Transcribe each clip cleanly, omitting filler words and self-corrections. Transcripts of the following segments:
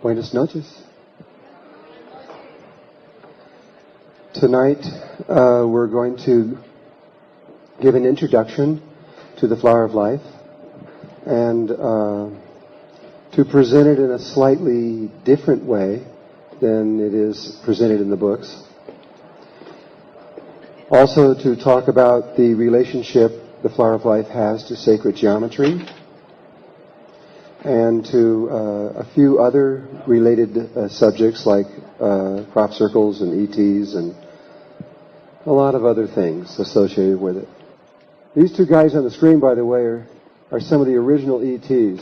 Buenas noches. Tonight we're going to give an introduction to the Flower of Life and to present it in a slightly different way than it is presented in the books. Also to talk about the relationship the Flower of Life has to sacred geometry, and to a few other related subjects like crop circles and ETs and a lot of other things associated with it. These two guys on the screen, by the way, are some of the original ETs.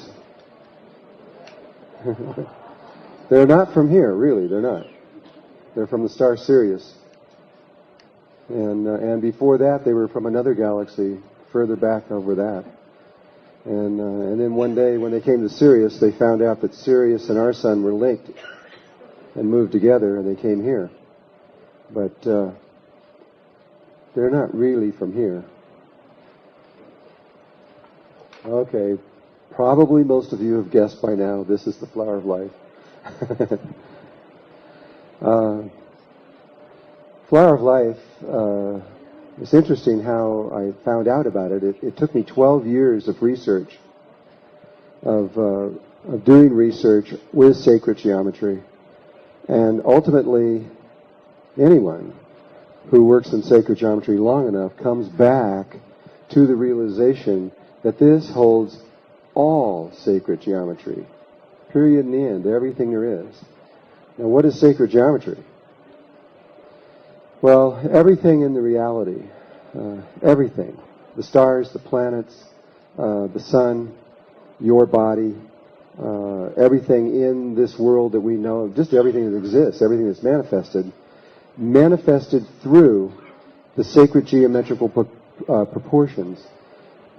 They're not from here, really. They're not. They're from the star Sirius. And before that, they were from another galaxy further back over that. And then one day when they came to Sirius, they found out that Sirius and our sun were linked and moved together, and they came here. But they're not really from here. Okay, probably most of you have guessed by now this is the Flower of Life. Flower of Life, it's interesting how I found out about it. It took me 12 years of research, of doing research with sacred geometry. And ultimately, anyone who works in sacred geometry long enough comes back to the realization that this holds all sacred geometry. Period and the end, everything there is. Now, what is sacred geometry? Well, everything in the reality, everything, the stars, the planets, the sun, your body, everything in this world that we know, just everything that exists, everything that's manifested through the sacred geometrical proportions.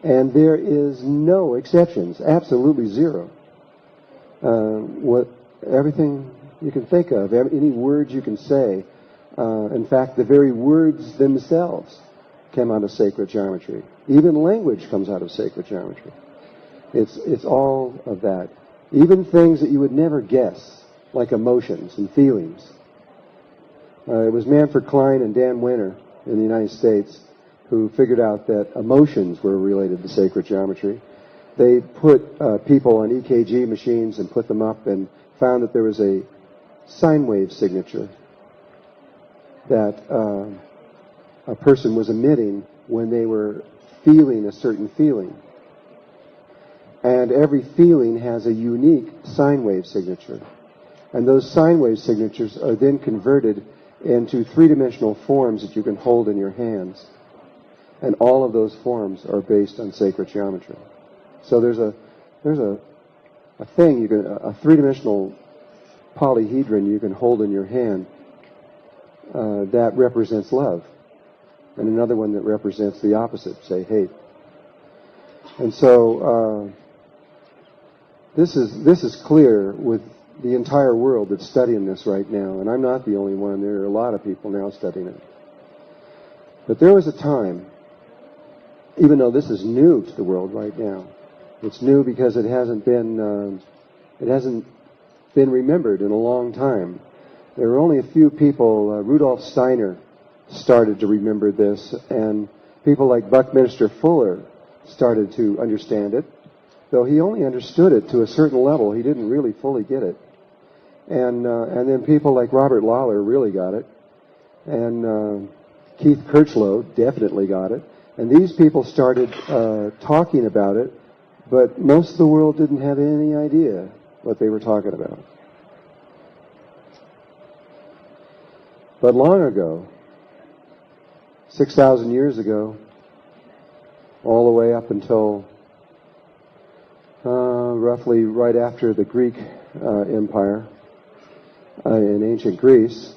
And there is no exceptions, absolutely zero. Everything you can think of, any words you can say, in fact, the very words themselves came out of sacred geometry. Even language comes out of sacred geometry. It's all of that. Even things that you would never guess, like emotions and feelings. It was Manfred Klein and Dan Winter in the United States who figured out that emotions were related to sacred geometry. They put people on EKG machines and put them up and found that there was a sine wave signature that a person was emitting when they were feeling a certain feeling. And every feeling has a unique sine wave signature. And those sine wave signatures are then converted into three-dimensional forms that you can hold in your hands. And all of those forms are based on sacred geometry. So there's a thing you can, a three-dimensional polyhedron you can hold in your hand that represents love, and another one that represents the opposite, say hate. And so this is clear with the entire world that's studying this right now, and I'm not the only one. There are a lot of people now studying it. But there was a time, even though this is new to the world right now, it's new because it hasn't been remembered in a long time. There were only a few people. Rudolf Steiner started to remember this, and people like Buckminster Fuller started to understand it, though he only understood it to a certain level. He didn't really fully get it. And then people like Robert Lawler really got it, and Keith Kirchlow definitely got it. And these people started talking about it, but most of the world didn't have any idea what they were talking about. But long ago, 6,000 years ago, all the way up until roughly right after the Greek Empire in ancient Greece,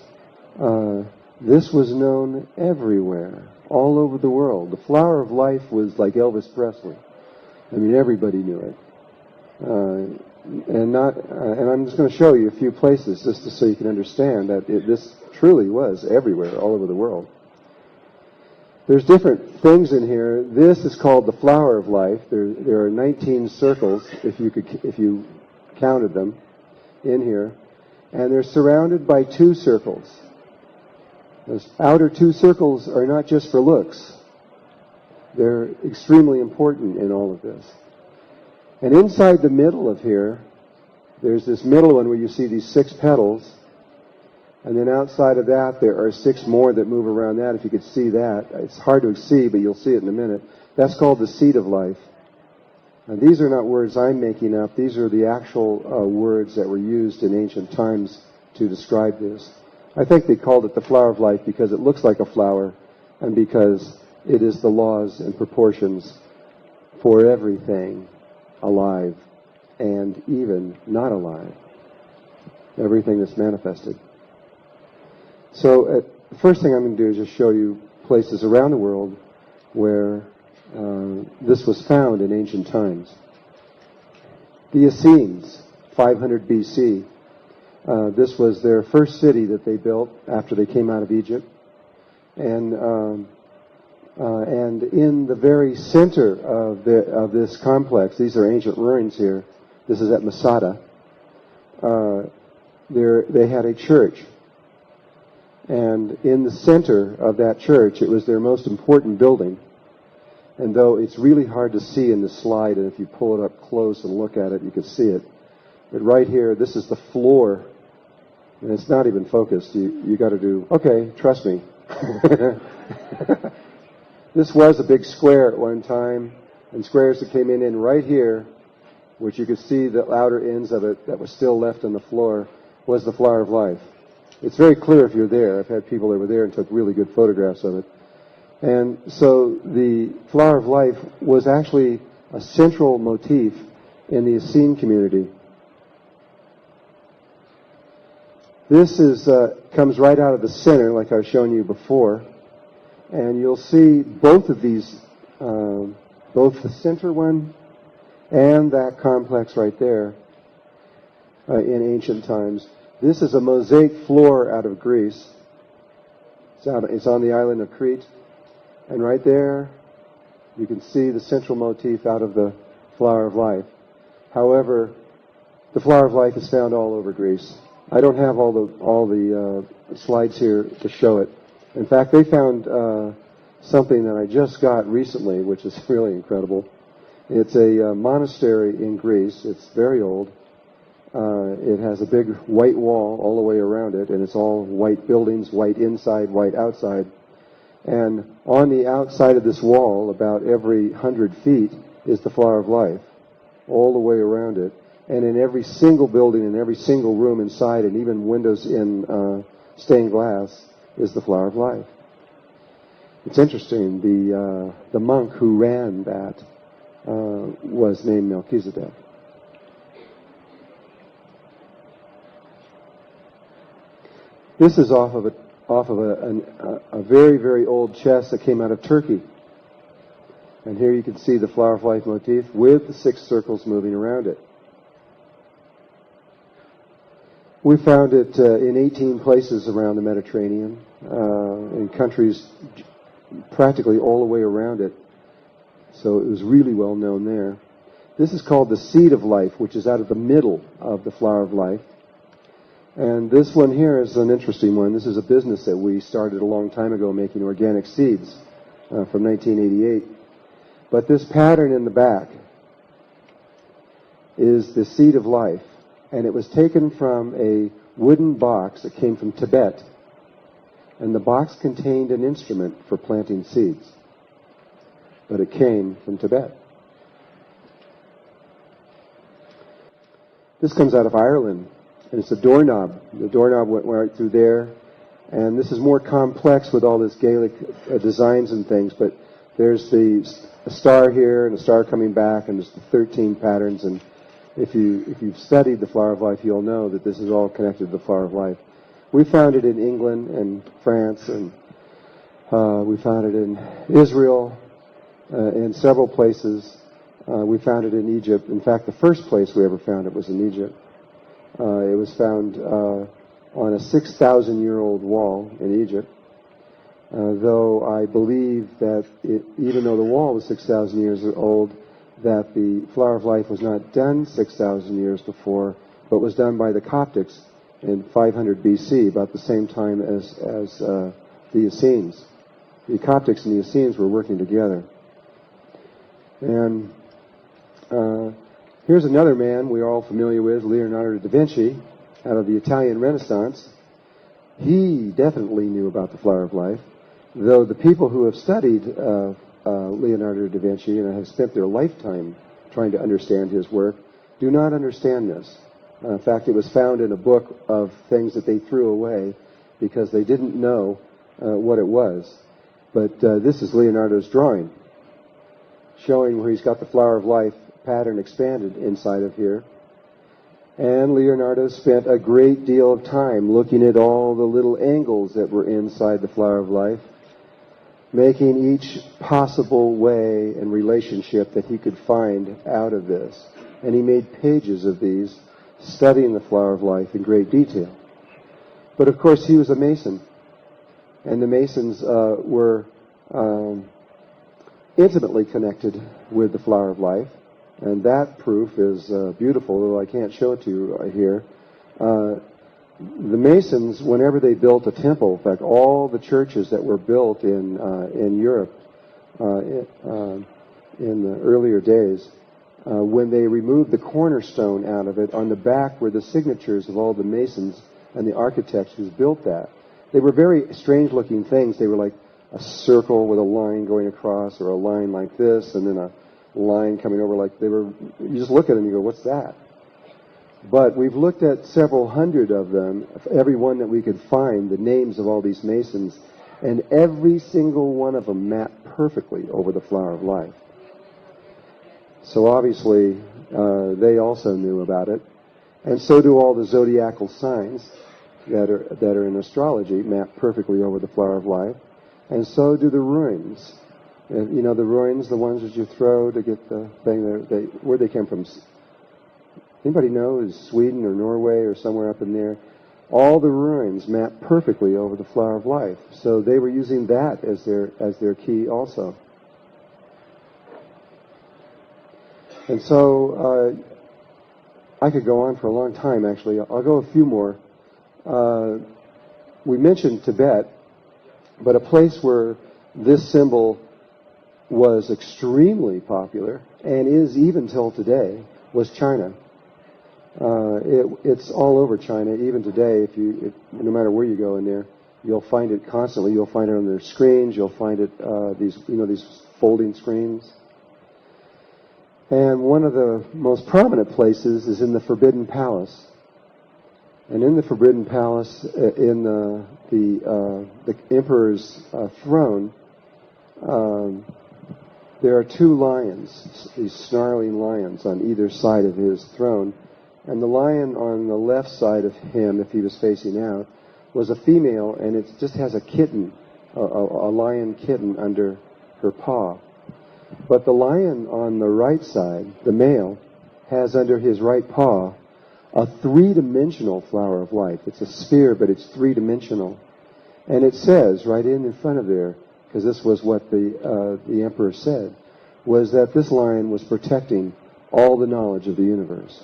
this was known everywhere, all over the world. The Flower of Life was like Elvis Presley. I mean, everybody knew it. And I'm just going to show you a few places just so you can understand that this truly was everywhere, all over the world. There's different things in here. This is called the Flower of Life. There are 19 circles, if you counted them. in here, and they're surrounded by two circles. Those outer two circles are not just for looks. They're extremely important in all of this. And inside the middle of here, there's this middle one where you see these 6 petals, and then outside of that there are 6 more that move around that. If you could see that. It's hard to see, but you'll see it in a minute. That's called the seed of life. And these are not words I'm making up. These are the actual words that were used in ancient times to describe this. I think they called it the flower of life because it looks like a flower and because it is the laws and proportions for everything alive and even not alive. Everything that's manifested. So the first thing I'm going to do is just show you places around the world where this was found in ancient times. The Essenes, 500 BC. This was their first city that they built after they came out of Egypt. And in the very center of this complex, these are ancient ruins here. This is at Masada. They had a church. And in the center of that church, it was their most important building. And though it's really hard to see in the slide, and if you pull it up close and look at it, you can see it. But right here, this is the floor. And it's not even focused. You got to do, okay, trust me. This was a big square at one time, and squares that came in right here, which you could see the outer ends of it that was still left on the floor, was the flower of life. It's very clear if you're there. I've had people that were there and took really good photographs of it. And so the flower of life was actually a central motif in the Essene community. This comes right out of the center, like I was showing you before. And you'll see both of these, both the center one and that complex right there in ancient times. This is a mosaic floor out of Greece. It's on the island of Crete. And right there, you can see the central motif out of the flower of life. However, the flower of life is found all over Greece. I don't have all the slides here to show it. In fact, they found something that I just got recently, which is really incredible. It's a monastery in Greece. It's very old. It has a big white wall all the way around it, and it's all white buildings, white inside, white outside. And on the outside of this wall, about every 100 feet, is the flower of life, all the way around it. And in every single building, in every single room inside, and even windows in stained glass, is the flower of life. It's interesting. The monk who ran that was named Melchizedek. This is off of a very, very old chest that came out of Turkey. And here you can see the flower of life motif with the 6 circles moving around it. We found it in 18 places around the Mediterranean, in countries practically all the way around it. So it was really well known there. This is called the seed of life, which is out of the middle of the flower of life. And this one here is an interesting one. This is a business that we started a long time ago, making organic seeds from 1988. But this pattern in the back is the seed of life. And it was taken from a wooden box that came from Tibet. And the box contained an instrument for planting seeds. But it came from Tibet. This comes out of Ireland. And it's a doorknob. The doorknob went right through there. And this is more complex with all this Gaelic designs and things. But there's a star here and a star coming back, and there's the 13 patterns. And if you've studied the flower of life, you'll know that this is all connected to the flower of life. We found it in England and France, and we found it in Israel, in several places. We found it in Egypt. In fact, the first place we ever found it was in Egypt. It was found on a 6,000-year-old wall in Egypt, though I believe that even though the wall was 6,000 years old, that the flower of life was not done 6,000 years before, but was done by the Coptics in 500 BC, about the same time as the Essenes. The Coptics and the Essenes were working together. And here's another man we're all familiar with, Leonardo da Vinci, out of the Italian Renaissance. He definitely knew about the flower of life, though the people who have studied Leonardo da Vinci and have spent their lifetime trying to understand his work do not understand this. In fact, it was found in a book of things that they threw away because they didn't know what it was. But this is Leonardo's drawing, showing where he's got the flower of life pattern expanded inside of here. And Leonardo spent a great deal of time looking at all the little angles that were inside the flower of life, making each possible way and relationship that he could find out of this. And he made pages of these, studying the flower of life in great detail. But of course he was a Mason, and the Masons were intimately connected with the flower of life. And that proof is beautiful, though I can't show it to you here. The Masons, whenever they built a temple, in fact, all the churches that were built in Europe in the earlier days, when they removed the cornerstone out of it, on the back were the signatures of all the Masons and the architects who built that. They were very strange-looking things. They were like a circle with a line going across, or a line like this, and then a line coming over like they were. You just look at them and you go, what's that? But we've looked at several hundred of them, every one that we could find, the names of all these Masons, and every single one of them mapped perfectly over the flower of life. So obviously they also knew about it, and so do all the zodiacal signs that are in astrology, mapped perfectly over the flower of life, and so do the runes. You know, the ruins, the ones that you throw to get the thing, where they came from. Anybody know? Is Sweden or Norway or somewhere up in there? All the ruins map perfectly over the flower of life. So they were using that as their key also. And so I could go on for a long time, actually. I'll go a few more. We mentioned Tibet, but a place where this symbol was extremely popular, and is even till today, was China. It's all over China, even today. No matter where you go in there, you'll find it constantly. You'll find it on their screens. You'll find it these folding screens. And one of the most prominent places is in the Forbidden Palace. And in the Forbidden Palace, in the emperor's throne, there are two lions, these snarling lions on either side of his throne. And the lion on the left side of him, if he was facing out, was a female, and it just has a kitten, a lion kitten under her paw. But the lion on the right side, the male, has under his right paw a three-dimensional flower of life. It's a sphere, but it's three-dimensional. And it says right in front of there, because this was what the emperor said, was that this lion was protecting all the knowledge of the universe.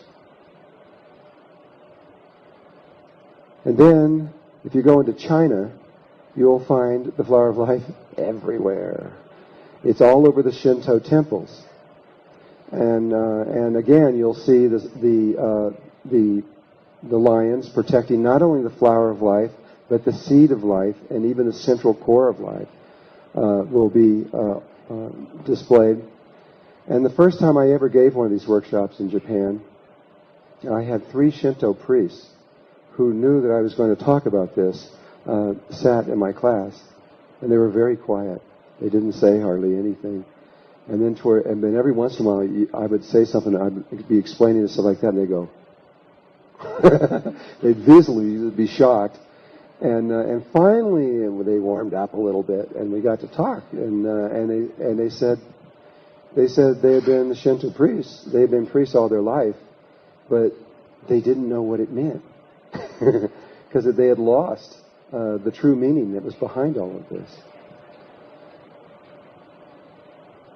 And then, if you go into China, you'll find the flower of life everywhere. It's all over the Shinto temples. And again, you'll see the lions protecting not only the flower of life, but the seed of life, and even the central core of life will be displayed. And the first time I ever gave one of these workshops in Japan, I had 3 Shinto priests who knew that I was going to talk about this, sat in my class, and they were very quiet. They didn't say hardly anything. And then every once in a while, I would say something, I'd be explaining and stuff like that, and they'd go, they'd visibly be shocked. And finally, they warmed up a little bit, and we got to talk. And they said they had been Shinto priests. They had been priests all their life, but they didn't know what it meant because they had lost the true meaning that was behind all of this.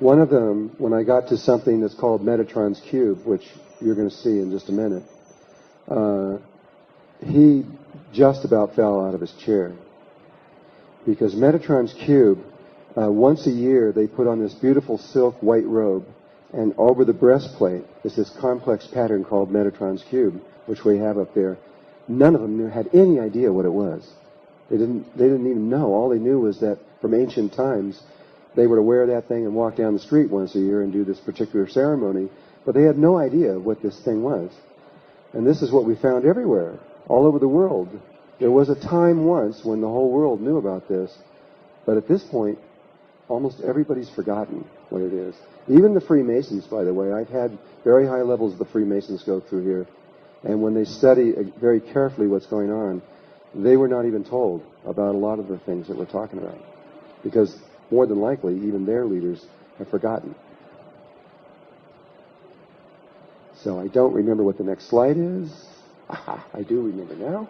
One of them, when I got to something that's called Metatron's cube, which you're going to see in just a minute, he just about fell out of his chair. Because Metatron's cube, once a year, they put on this beautiful silk white robe, and over the breastplate is this complex pattern called Metatron's cube, which we have up there. None of them had any idea what it was. They didn't even know. All they knew was that from ancient times, they were to wear that thing and walk down the street once a year and do this particular ceremony, but they had no idea what this thing was. And this is what we found everywhere, all over the world. There was a time once when the whole world knew about this, but at this point, almost everybody's forgotten what it is. Even the Freemasons, by the way. I've had very high levels of the Freemasons go through here, and when they study very carefully what's going on, they were not even told about a lot of the things that we're talking about, because more than likely, even their leaders have forgotten. So I don't remember what the next slide is. Aha, I do remember now.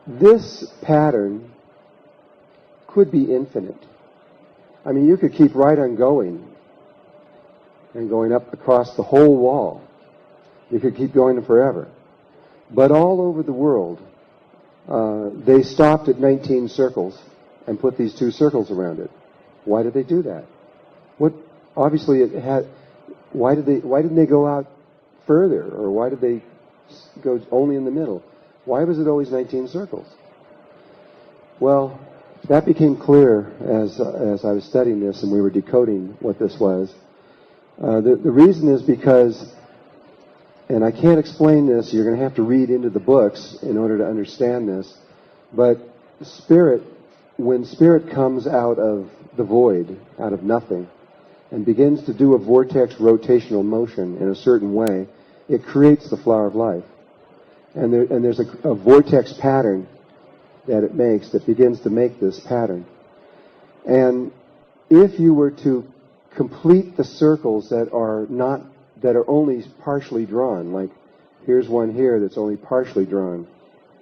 This pattern could be infinite. I mean, you could keep right on going and going up across the whole wall. You could keep going forever. But all over the world, they stopped at 19 circles and put these 2 circles around it. Why did they do that? Obviously, it had. Why didn't they go out further, or why did they go only in the middle? Why was it always 19 circles? Well, that became clear as I was studying this and we were decoding what this was. The reason is because, and I can't explain this, you're going to have to read into the books in order to understand this, but when Spirit comes out of the void, out of nothing, and begins to do a vortex rotational motion in a certain way, it creates the flower of life. And there's a vortex pattern that it makes that begins to make this pattern. And if you were to complete the circles that are only partially drawn, like here's one here that's only partially drawn,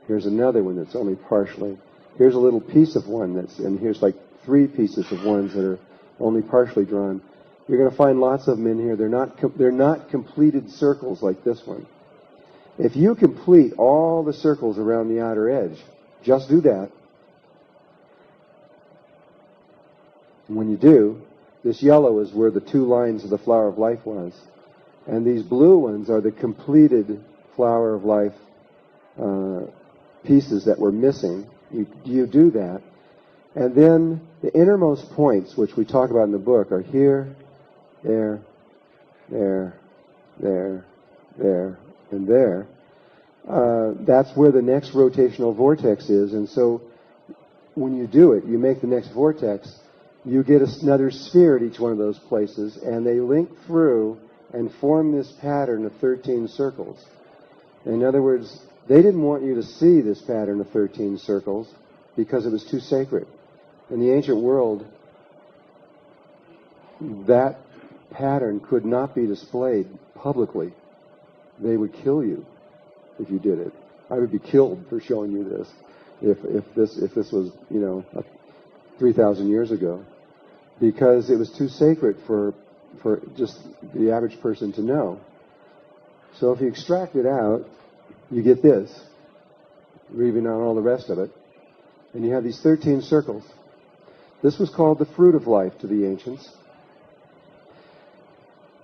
here's another one that's only partially, here's a little piece of one and here's like 3 pieces of ones that are only partially drawn. You're going to find lots of them in here. They're not completed circles like this one. If you complete all the circles around the outer edge, just do that. And when you do, this yellow is where the 2 lines of the flower of life was. And these blue ones are the completed flower of life pieces that were missing. You do that. And then the innermost points, which we talk about in the book, are here, there, there, there, there, and there. That's where the next rotational vortex is. And so when you do it, you make the next vortex, you get another sphere at each one of those places, and they link through and form this pattern of 13 circles. In other words, they didn't want you to see this pattern of 13 circles because it was too sacred. In the ancient world, that pattern could not be displayed publicly. They would kill you if you did it. I would be killed for showing you this if this was 3,000 years ago, because it was too sacred for just the average person to know. So if you extract it out, you get this, leaving out all the rest of it, and you have these 13 circles. This was called the fruit of life to the ancients.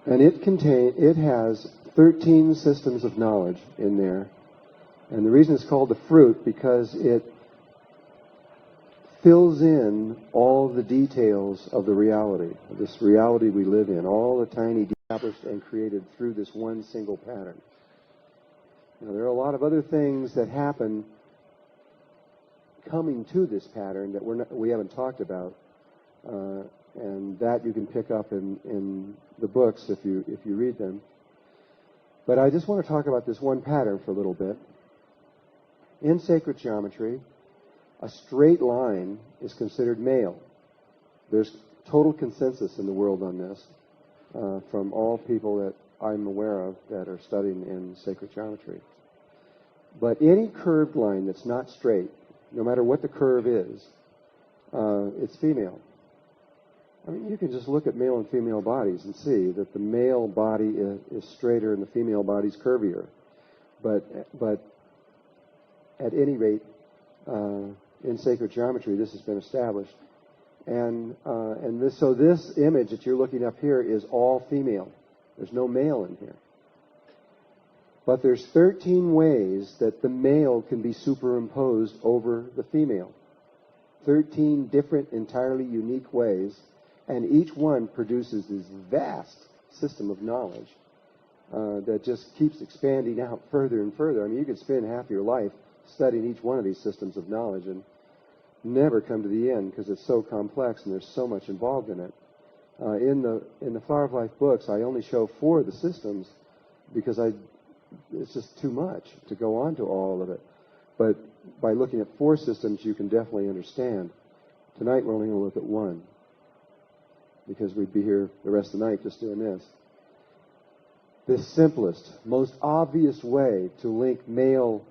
And it has 13 systems of knowledge in there. And the reason it's called the fruit, because it fills in all the details of the reality, this reality we live in, all the tiny established and created through this one single pattern. Now, there are a lot of other things that happen coming to this pattern that we haven't talked about. And that you can pick up in the books if you read them. But I just want to talk about this one pattern for a little bit. In sacred geometry, a straight line is considered male. There's total consensus in the world on this from all people that I'm aware of that are studying in sacred geometry. But any curved line that's not straight, no matter what the curve is, it's female. I mean, you can just look at male and female bodies and see that the male body is straighter and the female body is curvier. But at any rate, in sacred geometry, this has been established. So this image that you're looking up here is all female. There's no male in here. But there's 13 ways that the male can be superimposed over the female. 13 different, entirely unique ways, and each one produces this vast system of knowledge that just keeps expanding out further and further. I mean, you could spend half your life studying each one of these systems of knowledge and never come to the end because it's so complex and there's so much involved in it. In the Flower of Life books, I only show 4 of the systems because it's just too much to go on to all of it. But by looking at 4 systems, you can definitely understand. Tonight, we're only going to look at 1 because we'd be here the rest of the night just doing this. The simplest, most obvious way to link male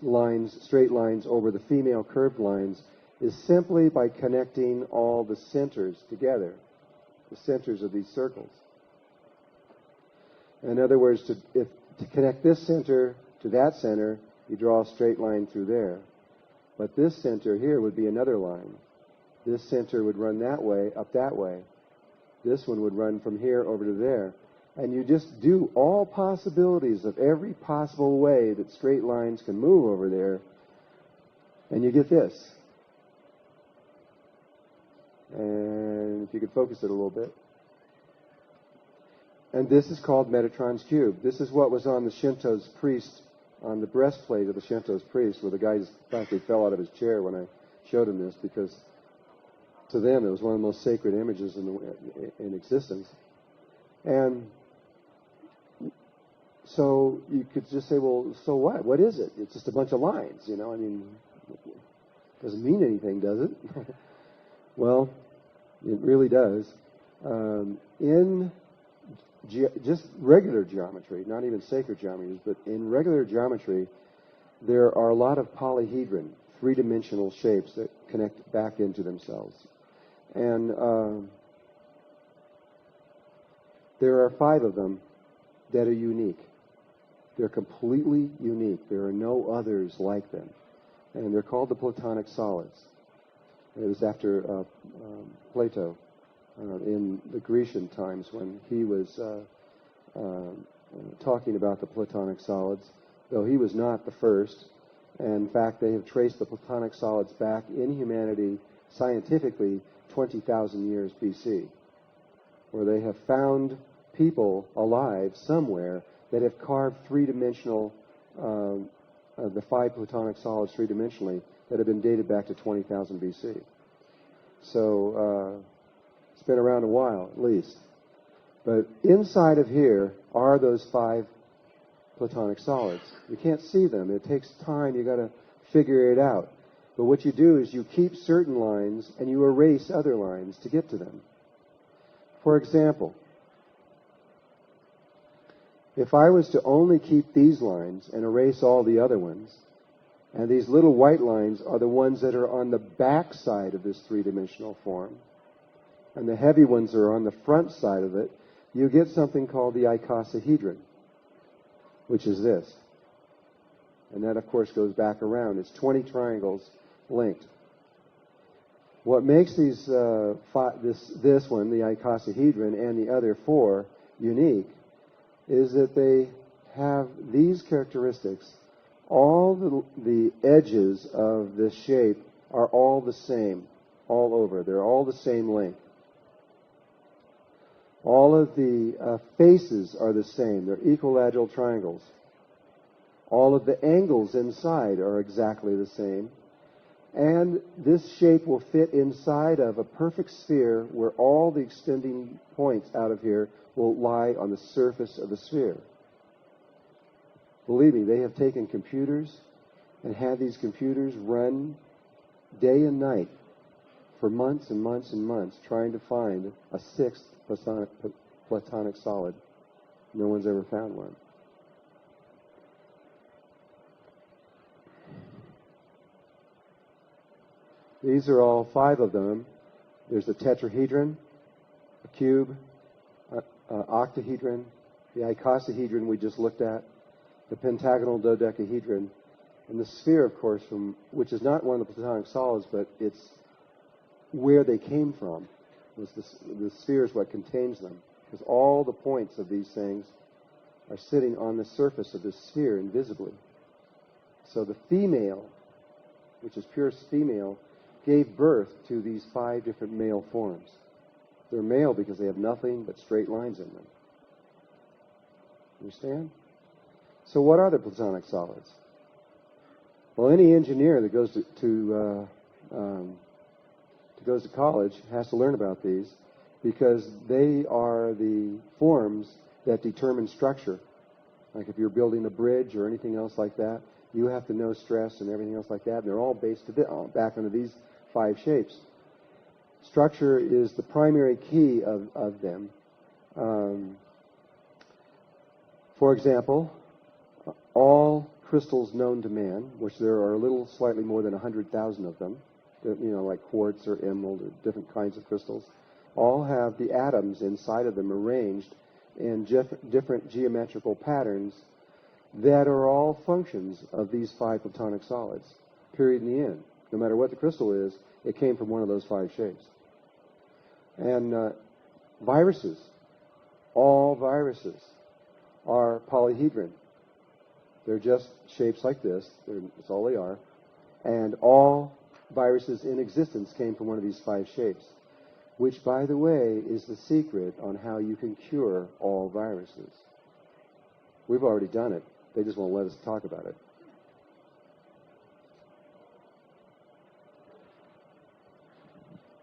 lines, straight lines over the female curved lines is simply by connecting all the centers together, the centers of these circles. In other words, to connect this center to that center, you draw a straight line through there. But this center here would be another line. This center would run that way, up that way. This one would run from here over to there. And you just do all possibilities of every possible way that straight lines can move over there, and you get this. And if you could focus it a little bit. And this is called Metatron's cube. This is what was on the Shinto's priest, on the breastplate of the Shinto's priest, where the guy practically fell out of his chair when I showed him this, because to them it was one of the most sacred images in existence. And so you could just say, well, so what? What is it? It's just a bunch of lines, you know. I mean, it doesn't mean anything, does it? Well, it really does. In just regular geometry, not even sacred geometries, but in regular geometry, there are a lot of polyhedron, three-dimensional shapes that connect back into themselves. And there are 5 of them that are unique. They're completely unique. There are no others like them. And they're called the Platonic solids. It was after Plato in the Grecian times when he was talking about the Platonic solids, though he was not the first. And in fact, they have traced the Platonic solids back in humanity scientifically 20,000 years BC, where they have found people alive somewhere that have carved three-dimensional, the 5 Platonic solids three-dimensionally that have been dated back to 20,000 BC. So it's been around a while, at least. But inside of here are those 5 Platonic solids. You can't see them. It takes time. You've got to figure it out. But what you do is you keep certain lines and you erase other lines to get to them. For example, if I was to only keep these lines and erase all the other ones, and these little white lines are the ones that are on the back side of this three-dimensional form, and the heavy ones are on the front side of it, you get something called the icosahedron, which is this. And that, of course, goes back around. It's 20 triangles linked. What makes these this one, the icosahedron, and the other 4 unique is that they have these characteristics. All the edges of this shape are all the same, all over. They're all the same length. All of the faces are the same. They're equilateral triangles. All of the angles inside are exactly the same. And this shape will fit inside of a perfect sphere where all the extending points out of here will lie on the surface of the sphere. Believe me, they have taken computers and had these computers run day and night for months and months and months trying to find a 6th Platonic solid. No one's ever found one. These are all 5 of them There's the tetrahedron, a cube, octahedron, the icosahedron we just looked at, the pentagonal dodecahedron, and the sphere, of course, which is not one of the Platonic solids, but it's where they came from. The sphere is what contains them, because all the points of these things are sitting on the surface of this sphere invisibly. So the female, which is pure female, gave birth to these 5 different male forms. They're male because they have nothing but straight lines in them. Understand? So what are the Platonic solids? Well, any engineer that goes to college has to learn about these, because they are the forms that determine structure. Like if you're building a bridge or anything else like that, you have to know stress and everything else like that. They're all based back into these 5 shapes. Structure is the primary key of them. For example, all crystals known to man, which there are a little slightly more than 100,000 of them, like quartz or emerald or different kinds of crystals, all have the atoms inside of them arranged in different geometrical patterns that are all functions of these 5 Platonic solids, period, in the end. No matter what the crystal is, it came from one of those 5 shapes. And viruses, all viruses are polyhedron. They're just shapes like this. That's all they are. And all viruses in existence came from one of these 5 shapes, which, by the way, is the secret on how you can cure all viruses. We've already done it. They just won't let us talk about it.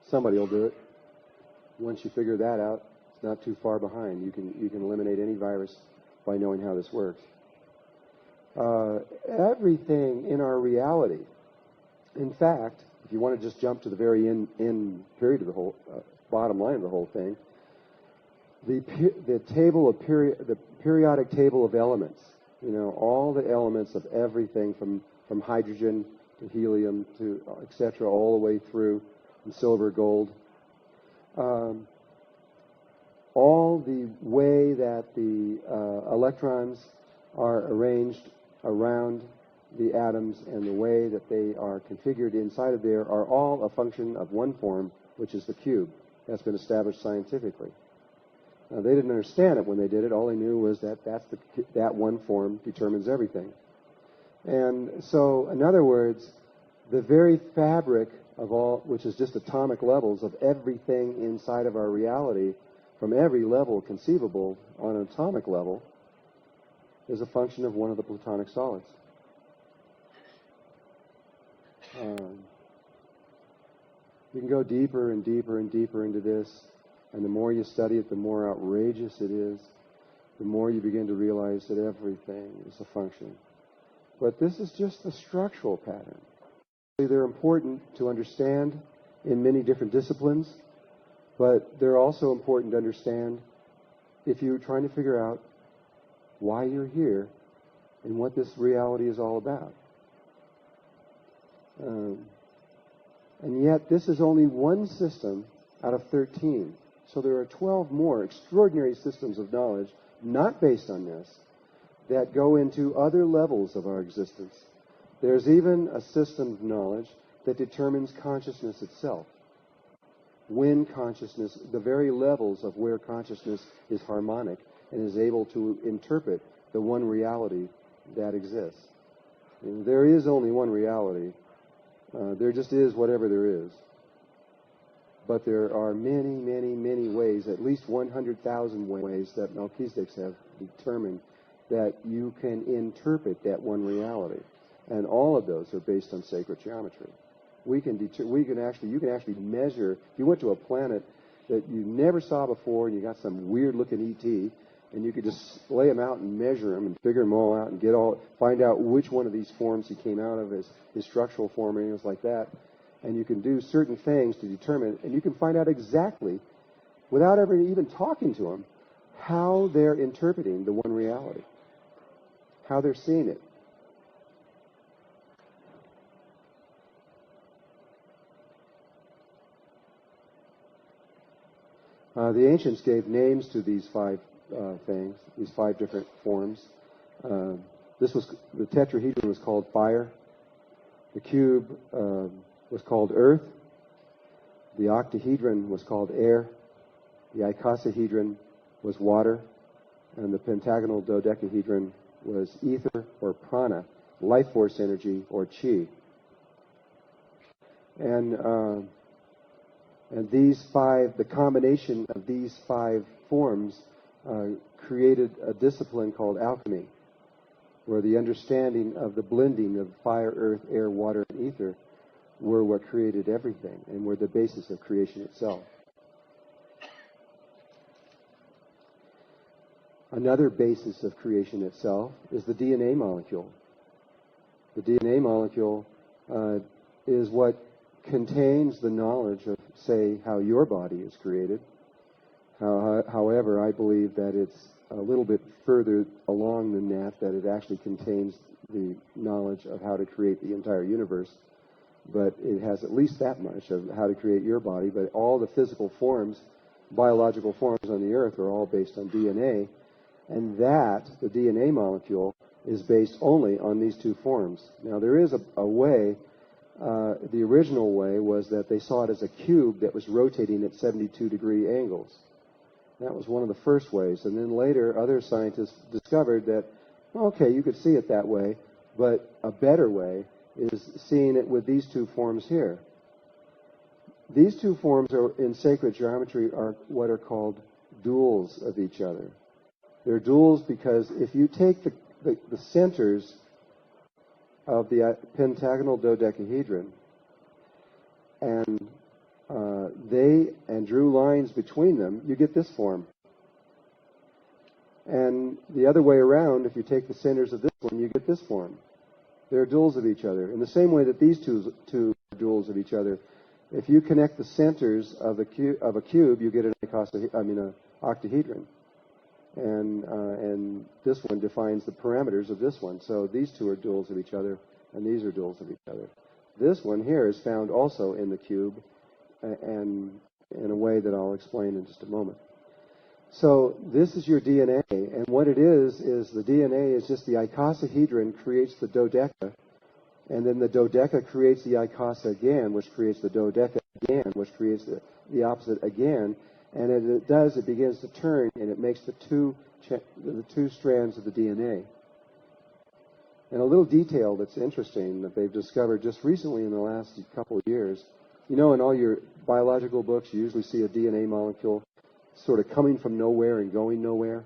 Somebody will do it. Once you figure that out, it's not too far behind. You can eliminate any virus by knowing how this works. Everything in our reality, in fact, if you want to just jump to the very end period of the whole bottom line of the whole thing, the periodic table of elements, all the elements of everything from hydrogen to helium to etc., all the way through, and silver, gold, all the way that the electrons are arranged around the atoms and the way that they are configured inside of there are all a function of one form, which is the cube. That's been established scientifically. Now, they didn't understand it when they did it. All they knew was that that one form determines everything. And so, in other words, the very fabric of all, which is just atomic levels of everything inside of our reality, from every level conceivable on an atomic level, is a function of one of the Platonic solids. You can go deeper and deeper and deeper into this, and the more you study it, the more outrageous it is, the more you begin to realize that everything is a function. But this is just the structural pattern. They're important to understand in many different disciplines, but they're also important to understand if you're trying to figure out why you're here and what this reality is all about. And yet, this is only one system out of 13. So there are 12 more extraordinary systems of knowledge, not based on this, that go into other levels of our existence. There's even a system of knowledge that determines consciousness itself. When consciousness, the very levels of where consciousness is harmonic and is able to interpret the one reality that exists. And there is only one reality. There just is whatever there is. But there are many, many, many ways, at least 100,000 ways that Melchizedeks have determined that you can interpret that one reality. And all of those are based on sacred geometry. You can actually measure. If you went to a planet that you never saw before and you got some weird looking ET, and you could just lay them out and measure them and figure them all out and find out which one of these forms he came out of, his structural form and things like that. And you can do certain things to determine, and you can find out exactly, without ever even talking to them, how they're interpreting the one reality, how they're seeing it. The ancients gave names to these five things, these five different forms. The tetrahedron was called fire. The cube was called earth. The octahedron was called air. The icosahedron was water. And the pentagonal dodecahedron was ether or prana, life force energy or chi. And these five, the combination of these five forms created a discipline called alchemy, where the understanding of the blending of fire, earth, air, water, and ether were what created everything and were the basis of creation itself. Another basis of creation itself is the DNA molecule. The DNA molecule is what contains the knowledge of, say, how your body is created. However, I believe that it's a little bit further along than that it actually contains the knowledge of how to create the entire universe. But it has at least that much of how to create your body. But all the physical forms, biological forms on the earth are all based on DNA. And that, the DNA molecule, is based only on these two forms. Now, there is a way. The original way was that they saw it as a cube that was rotating at 72-degree angles. That was one of the first ways. And then later, other scientists discovered that, okay, you could see it that way, but a better way is seeing it with these two forms here. These two forms in sacred geometry are what are called duals of each other. They're duals because if you take the centers of the pentagonal dodecahedron and drew lines between them, you get this form. And the other way around, if you take the centers of this one, you get this form. They're duals of each other. In the same way that these two are duals of each other. If you connect the centers of a cube, you get an octahedron. And this one defines the parameters of this one. So these two are duals of each other, and these are duals of each other. This one here is found also in the cube, and in a way that I'll explain in just a moment. So this is your DNA, and what it is the DNA is just the icosahedron creates the dodeca, and then the dodeca creates the icosa again, which creates the dodeca again, which creates the opposite again, and as it does, it begins to turn, and it makes the two strands of the DNA. And a little detail that's interesting that they've discovered just recently in the last couple of years, you know, in all your biological books, you usually see a DNA molecule sort of coming from nowhere and going nowhere.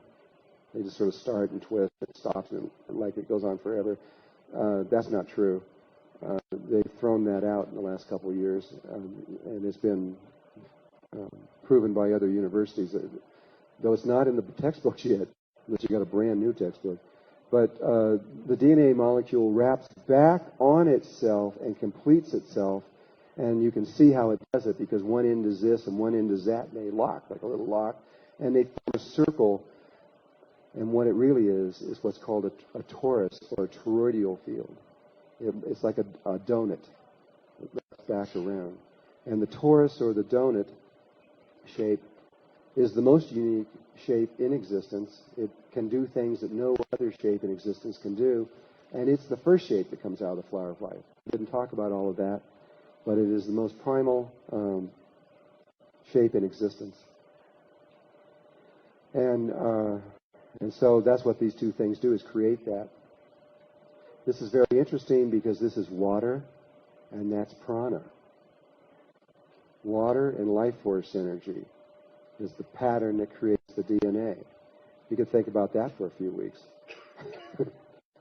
They just sort of start and twist and stops and like it goes on forever. That's not true. They've thrown that out in the last couple of years, and it's been proven by other universities, though it's not in the textbooks yet, unless you got a brand new textbook. But the DNA molecule wraps back on itself and completes itself, and you can see how it does it because one end is this and one end is that, and they lock like a little lock, and they form a circle. And what it really is what's called a torus or a toroidal field. It's like a donut. It wraps back around. And the torus or the donut shape is the most unique shape in existence. It can do things that no other shape in existence can do. And it's the first shape that comes out of the flower of life. I didn't talk about all of that, but it is the most primal shape in existence. And so that's what these two things do, is create that. This is very interesting because this is water, and that's prana. Water and life force energy is the pattern that creates the DNA. You could think about that for a few weeks.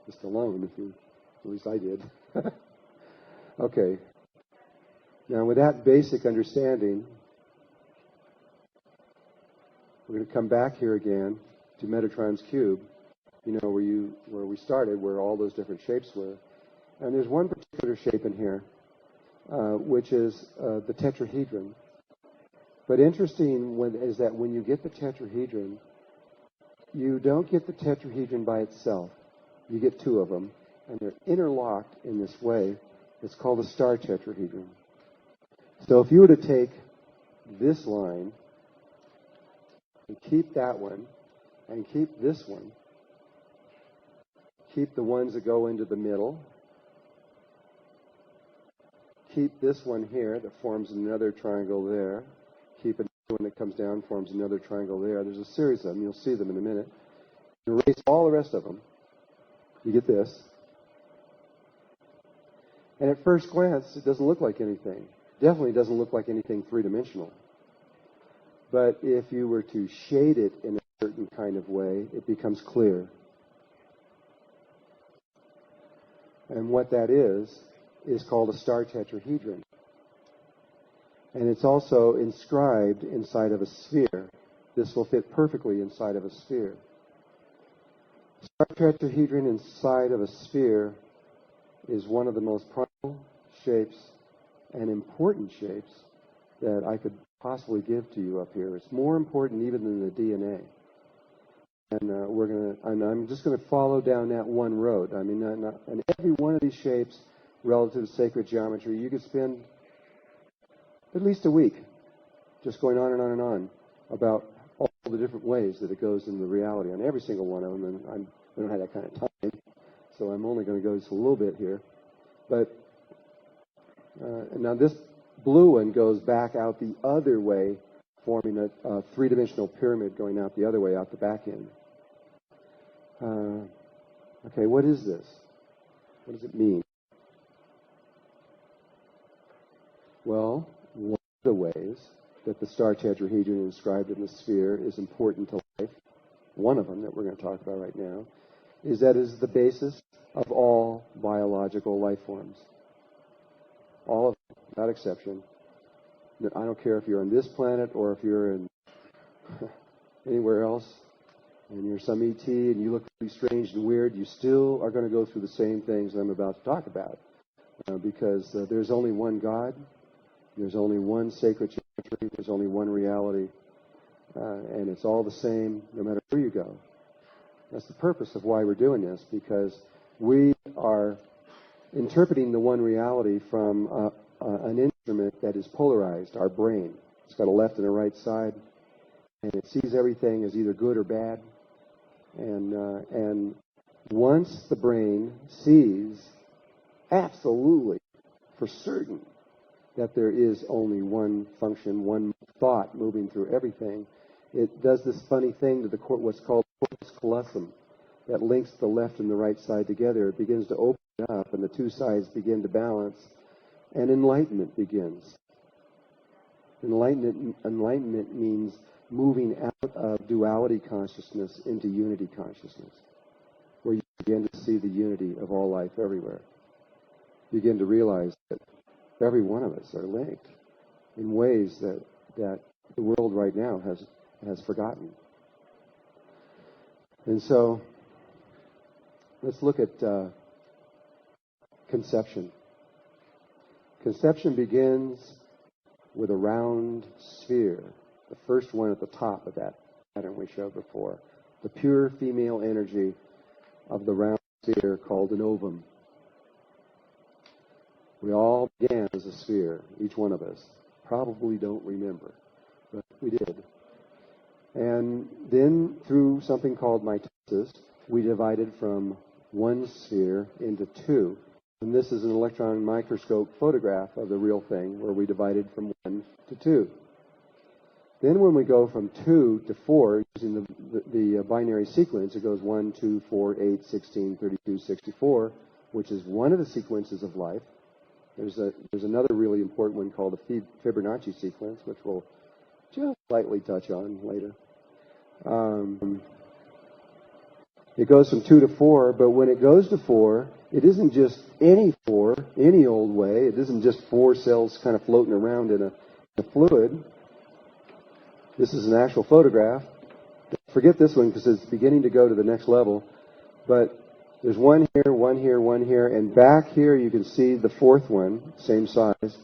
Just alone, at least I did. Okay. Now, with that basic understanding, we're going to come back here again to Metatron's cube, you know, where we started, where all those different shapes were. And there's one particular shape in here, which is the tetrahedron. But interesting is that when you get the tetrahedron, you don't get the tetrahedron by itself. You get two of them, and they're interlocked in this way. It's called a star tetrahedron. So if you were to take this line And keep that one, and keep this one. Keep the ones that go into the middle. Keep this one here that forms another triangle there. Keep another one that comes down, forms another triangle there. There's a series of them. You'll see them in a minute. Erase all the rest of them. You get this. And at first glance, it doesn't look like anything. Definitely doesn't look like anything three-dimensional. But if you were to shade it in a certain kind of way, it becomes clear. And what that is called a star tetrahedron. And it's also inscribed inside of a sphere. This will fit perfectly inside of a sphere. Star tetrahedron inside of a sphere is one of the most primal shapes and important shapes that I could possibly give to you up here. It's more important even than the DNA. And I'm just going to follow down that one road. I mean, and every one of these shapes relative to sacred geometry, you could spend at least a week just going on and on and on about all the different ways that it goes into reality on every single one of them. And I don't have that kind of time, so I'm only going to go just a little bit here. But now this blue one goes back out the other way, forming a three-dimensional pyramid going out the other way, out the back end. Okay, what is this? What does it mean? Well, one of the ways that the star tetrahedron inscribed in the sphere is important to life, one of them that we're going to talk about right now, is that it is the basis of all biological life forms. All of them, without exception. I don't care if you're on this planet or if you're in anywhere else, and you're some ET and you look really strange and weird, you still are going to go through the same things I'm about to talk about. Because there's only one God, there's only one sacred geometry, there's only one reality, and it's all the same no matter where you go. That's the purpose of why we're doing this, because we are interpreting the one reality from an instrument that is polarized, our brain. It's got a left and a right side, and it sees everything as either good or bad. And once the brain sees absolutely for certain that there is only one function, one thought moving through everything, it does this funny thing to the what's called corpus callosum that links the left and the right side together. It begins to open up, and the two sides begin to balance, and enlightenment begins. Enlightenment means moving out of duality consciousness into unity consciousness, where you begin to see the unity of all life everywhere. You begin to realize that every one of us are linked in ways that the world right now has forgotten. And so, let's look at conception. Conception begins with a round sphere, the first one at the top of that pattern we showed before, the pure female energy of the round sphere called an ovum. We all began as a sphere, each one of us. Probably don't remember, but we did. And then through something called mitosis, we divided from one sphere into two. And this is an electron microscope photograph of the real thing, where we divided from 1 to 2. Then when we go from 2 to 4, using the binary sequence, it goes 1, 2, 4, 8, 16, 32, 64, which is one of the sequences of life. There's another really important one called the Fibonacci sequence, which we'll just slightly touch on later. It goes from 2 to 4, but when it goes to 4, it isn't just any 4, any old way. It isn't just 4 cells kind of floating around in a fluid. This is an actual photograph. Forget this one because it's beginning to go to the next level. But there's one here, one here, one here, and back here you can see the fourth one, same size.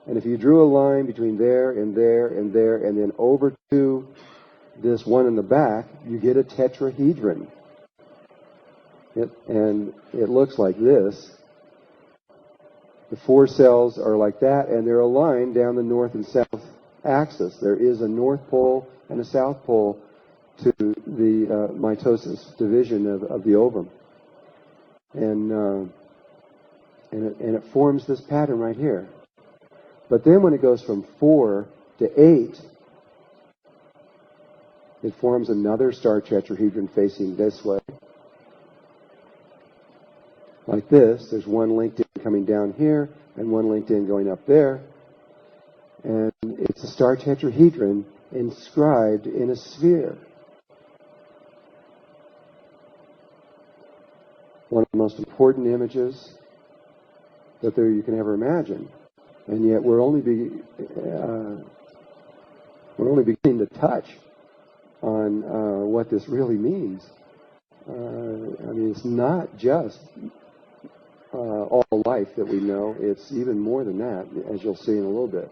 And if you drew a line between there and there and there, and then over to this one in the back, you get a tetrahedron. And it looks like this. The 4 cells are like that, and they're aligned down the north and south axis. There is a north pole and a south pole to the mitosis, division of the ovum. And it forms this pattern right here. But then when it goes from 4 to 8, it forms another star tetrahedron facing this way. Like this. There's one linked in coming down here, and one linked in going up there. And it's a star tetrahedron inscribed in a sphere. One of the most important images that you can ever imagine. And yet we're only beginning to touch on what this really means. I mean, it's not just all life that we know. It's even more than that, as you'll see in a little bit.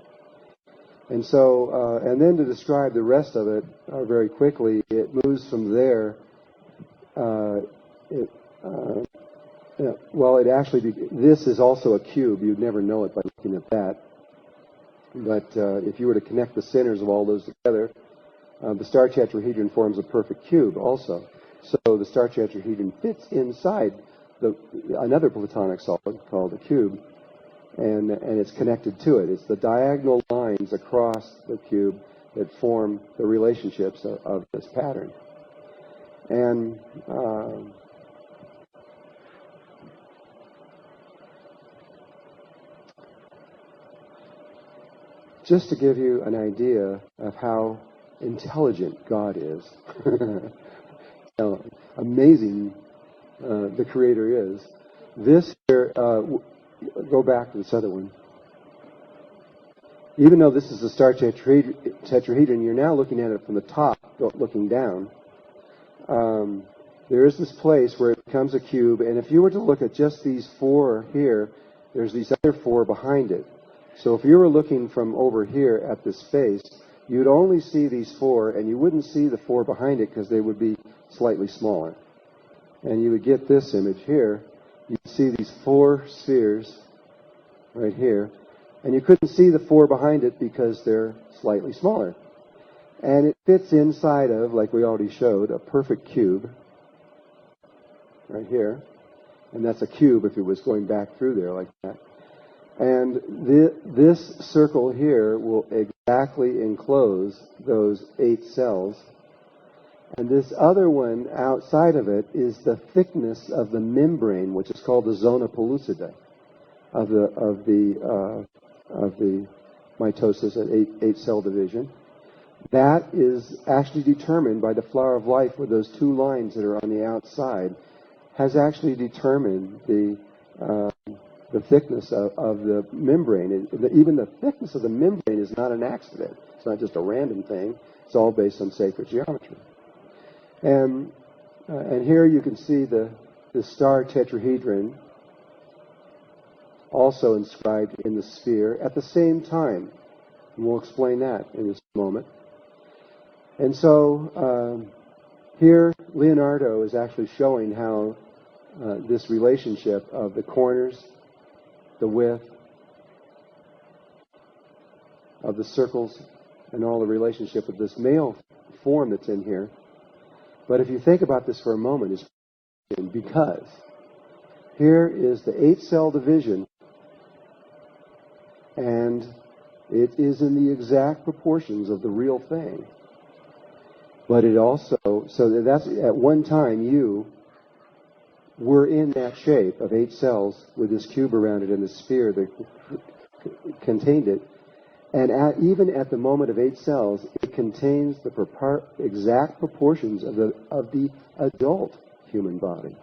And so, and then to describe the rest of it very quickly, it moves from there. Well, it actually, this is also a cube. You'd never know it by looking at that. But if you were to connect the centers of all those together, the star tetrahedron forms a perfect cube also. So the star tetrahedron fits inside another platonic solid called a cube, and it's connected to it. It's the diagonal lines across the cube that form the relationships of this pattern. And just to give you an idea of how intelligent God is, how amazing the Creator is. This here, go back to this other one. Even though this is the star tetrahedron, you're now looking at it from the top, looking down. There is this place where it becomes a cube, and if you were to look at just these 4 here, there's these other 4 behind it. So if you were looking from over here at this face, you'd only see these 4, and you wouldn't see the 4 behind it because they would be slightly smaller. And you would get this image here. You'd see these 4 spheres right here, and you couldn't see the 4 behind it because they're slightly smaller. And it fits inside of, like we already showed, a perfect cube right here. And that's a cube if it was going back through there like that. And this circle here will exactly enclose those 8 cells. And this other one outside of it is the thickness of the membrane, which is called the zona pellucida of the mitosis at 8 cell division. That is actually determined by the flower of life, where those 2 lines that are on the outside has actually determined the thickness of the membrane. Even the thickness of the membrane is not an accident. It's not just a random thing. It's all based on sacred geometry. And here you can see the star tetrahedron also inscribed in the sphere at the same time. And we'll explain that in just a moment. And so here Leonardo is actually showing how this relationship of the corners, the width of the circles, and all the relationship of this male form that's in here. But if you think about this for a moment, it's because here is the 8 cell division, and it is in the exact proportions of the real thing. But it also, so that's at one time you were in that shape of 8 cells with this cube around it and the sphere that contained it. And even at the moment of 8 cells, it contains the exact proportions of the adult human body.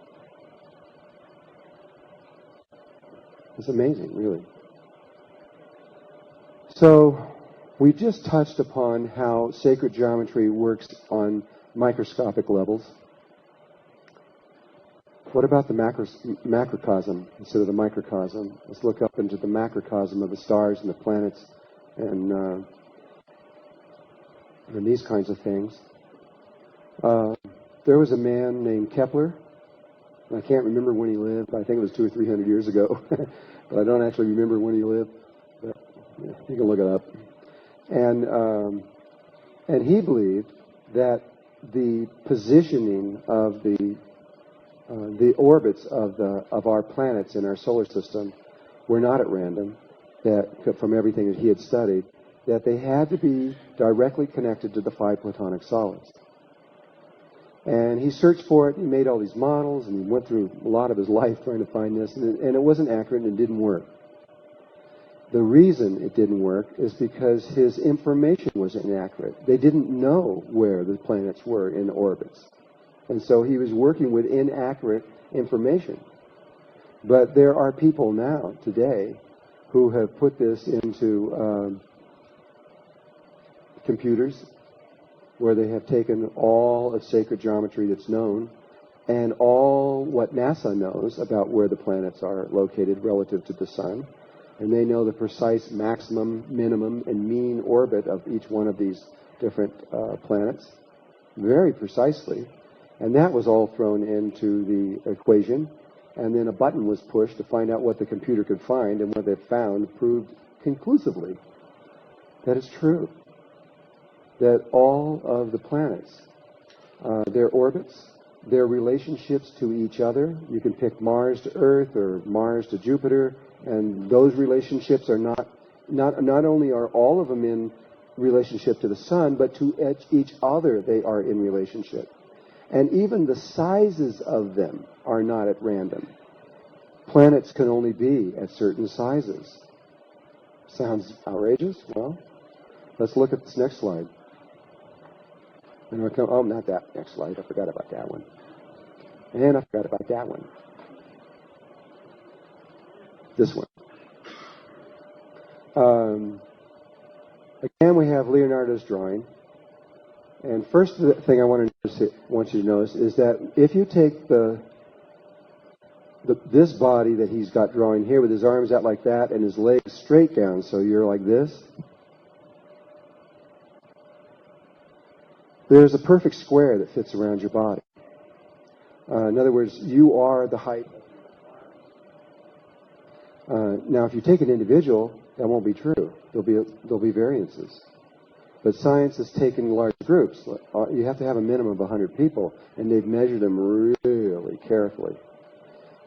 It's amazing, really. So we just touched upon how sacred geometry works on microscopic levels. What about the macrocosm instead of the microcosm? Let's look up into the macrocosm of the stars and the planets and these kinds of things. There was a man named Kepler. I can't remember when he lived. I think it was 200 or 300 years ago. But I don't actually remember when he lived. But yeah, you can look it up. And he believed that the positioning of the orbits of our planets in our solar system were not at random, that from everything that he had studied, that they had to be directly connected to the 5 Platonic solids. And he searched for it, he made all these models, and he went through a lot of his life trying to find this, and it wasn't accurate and it didn't work. The reason it didn't work is because his information was inaccurate. They didn't know where the planets were in orbits. And so he was working with inaccurate information. But there are people now, today, who have put this into computers, where they have taken all of sacred geometry that's known and all what NASA knows about where the planets are located relative to the sun. And they know the precise maximum, minimum, and mean orbit of each one of these different planets very precisely. And that was all thrown into the equation. And then a button was pushed to find out what the computer could find, and what they found proved conclusively that it's true. That all of the planets, their orbits, their relationships to each other, you can pick Mars to Earth or Mars to Jupiter, and those relationships are not only are all of them in relationship to the sun, but to each other they are in relationship. And even the sizes of them are not at random. Planets can only be at certain sizes. Sounds outrageous? Well, let's look at this next slide. Oh, not that next slide. I forgot about that one. And I forgot about that one. This one. Again, we have Leonardo's drawing. And first thing I want you to notice is that if you take this body that he's got drawing here with his arms out like that and his legs straight down, so you're like this, there's a perfect square that fits around your body. In other words, you are the height. Now, if you take an individual, that won't be true. There'll be variances. But science has taken large groups. You have to have a minimum of 100 people, and they've measured them really carefully.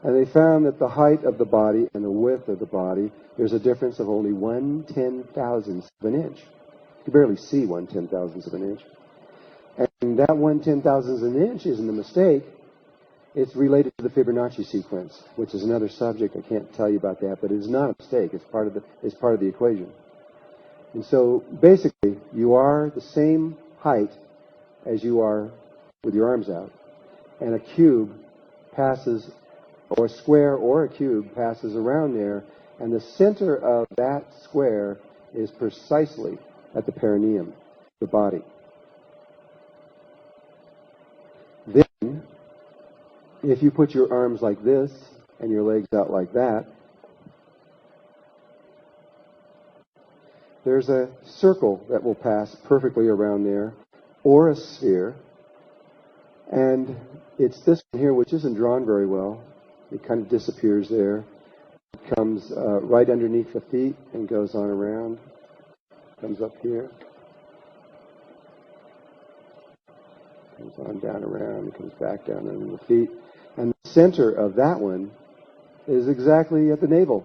And they found that the height of the body and the width of the body, there's a difference of only 1/10,000th of an inch. You can barely see 1/10,000th of an inch. And that 1/10,000th of an inch isn't a mistake. It's related to the Fibonacci sequence, which is another subject. I can't tell you about that, but it's not a mistake. It's part of the equation. And so basically, you are the same height as you are with your arms out. And a cube passes, or a square or a cube passes around there, and the center of that square is precisely at the perineum, the body. Then, if you put your arms like this and your legs out like that, there's a circle that will pass perfectly around there, or a sphere, and it's this one here, which isn't drawn very well. It kind of disappears there. It comes right underneath the feet and goes on around, comes up here, comes on down around, and comes back down under the feet. And the center of that one is exactly at the navel.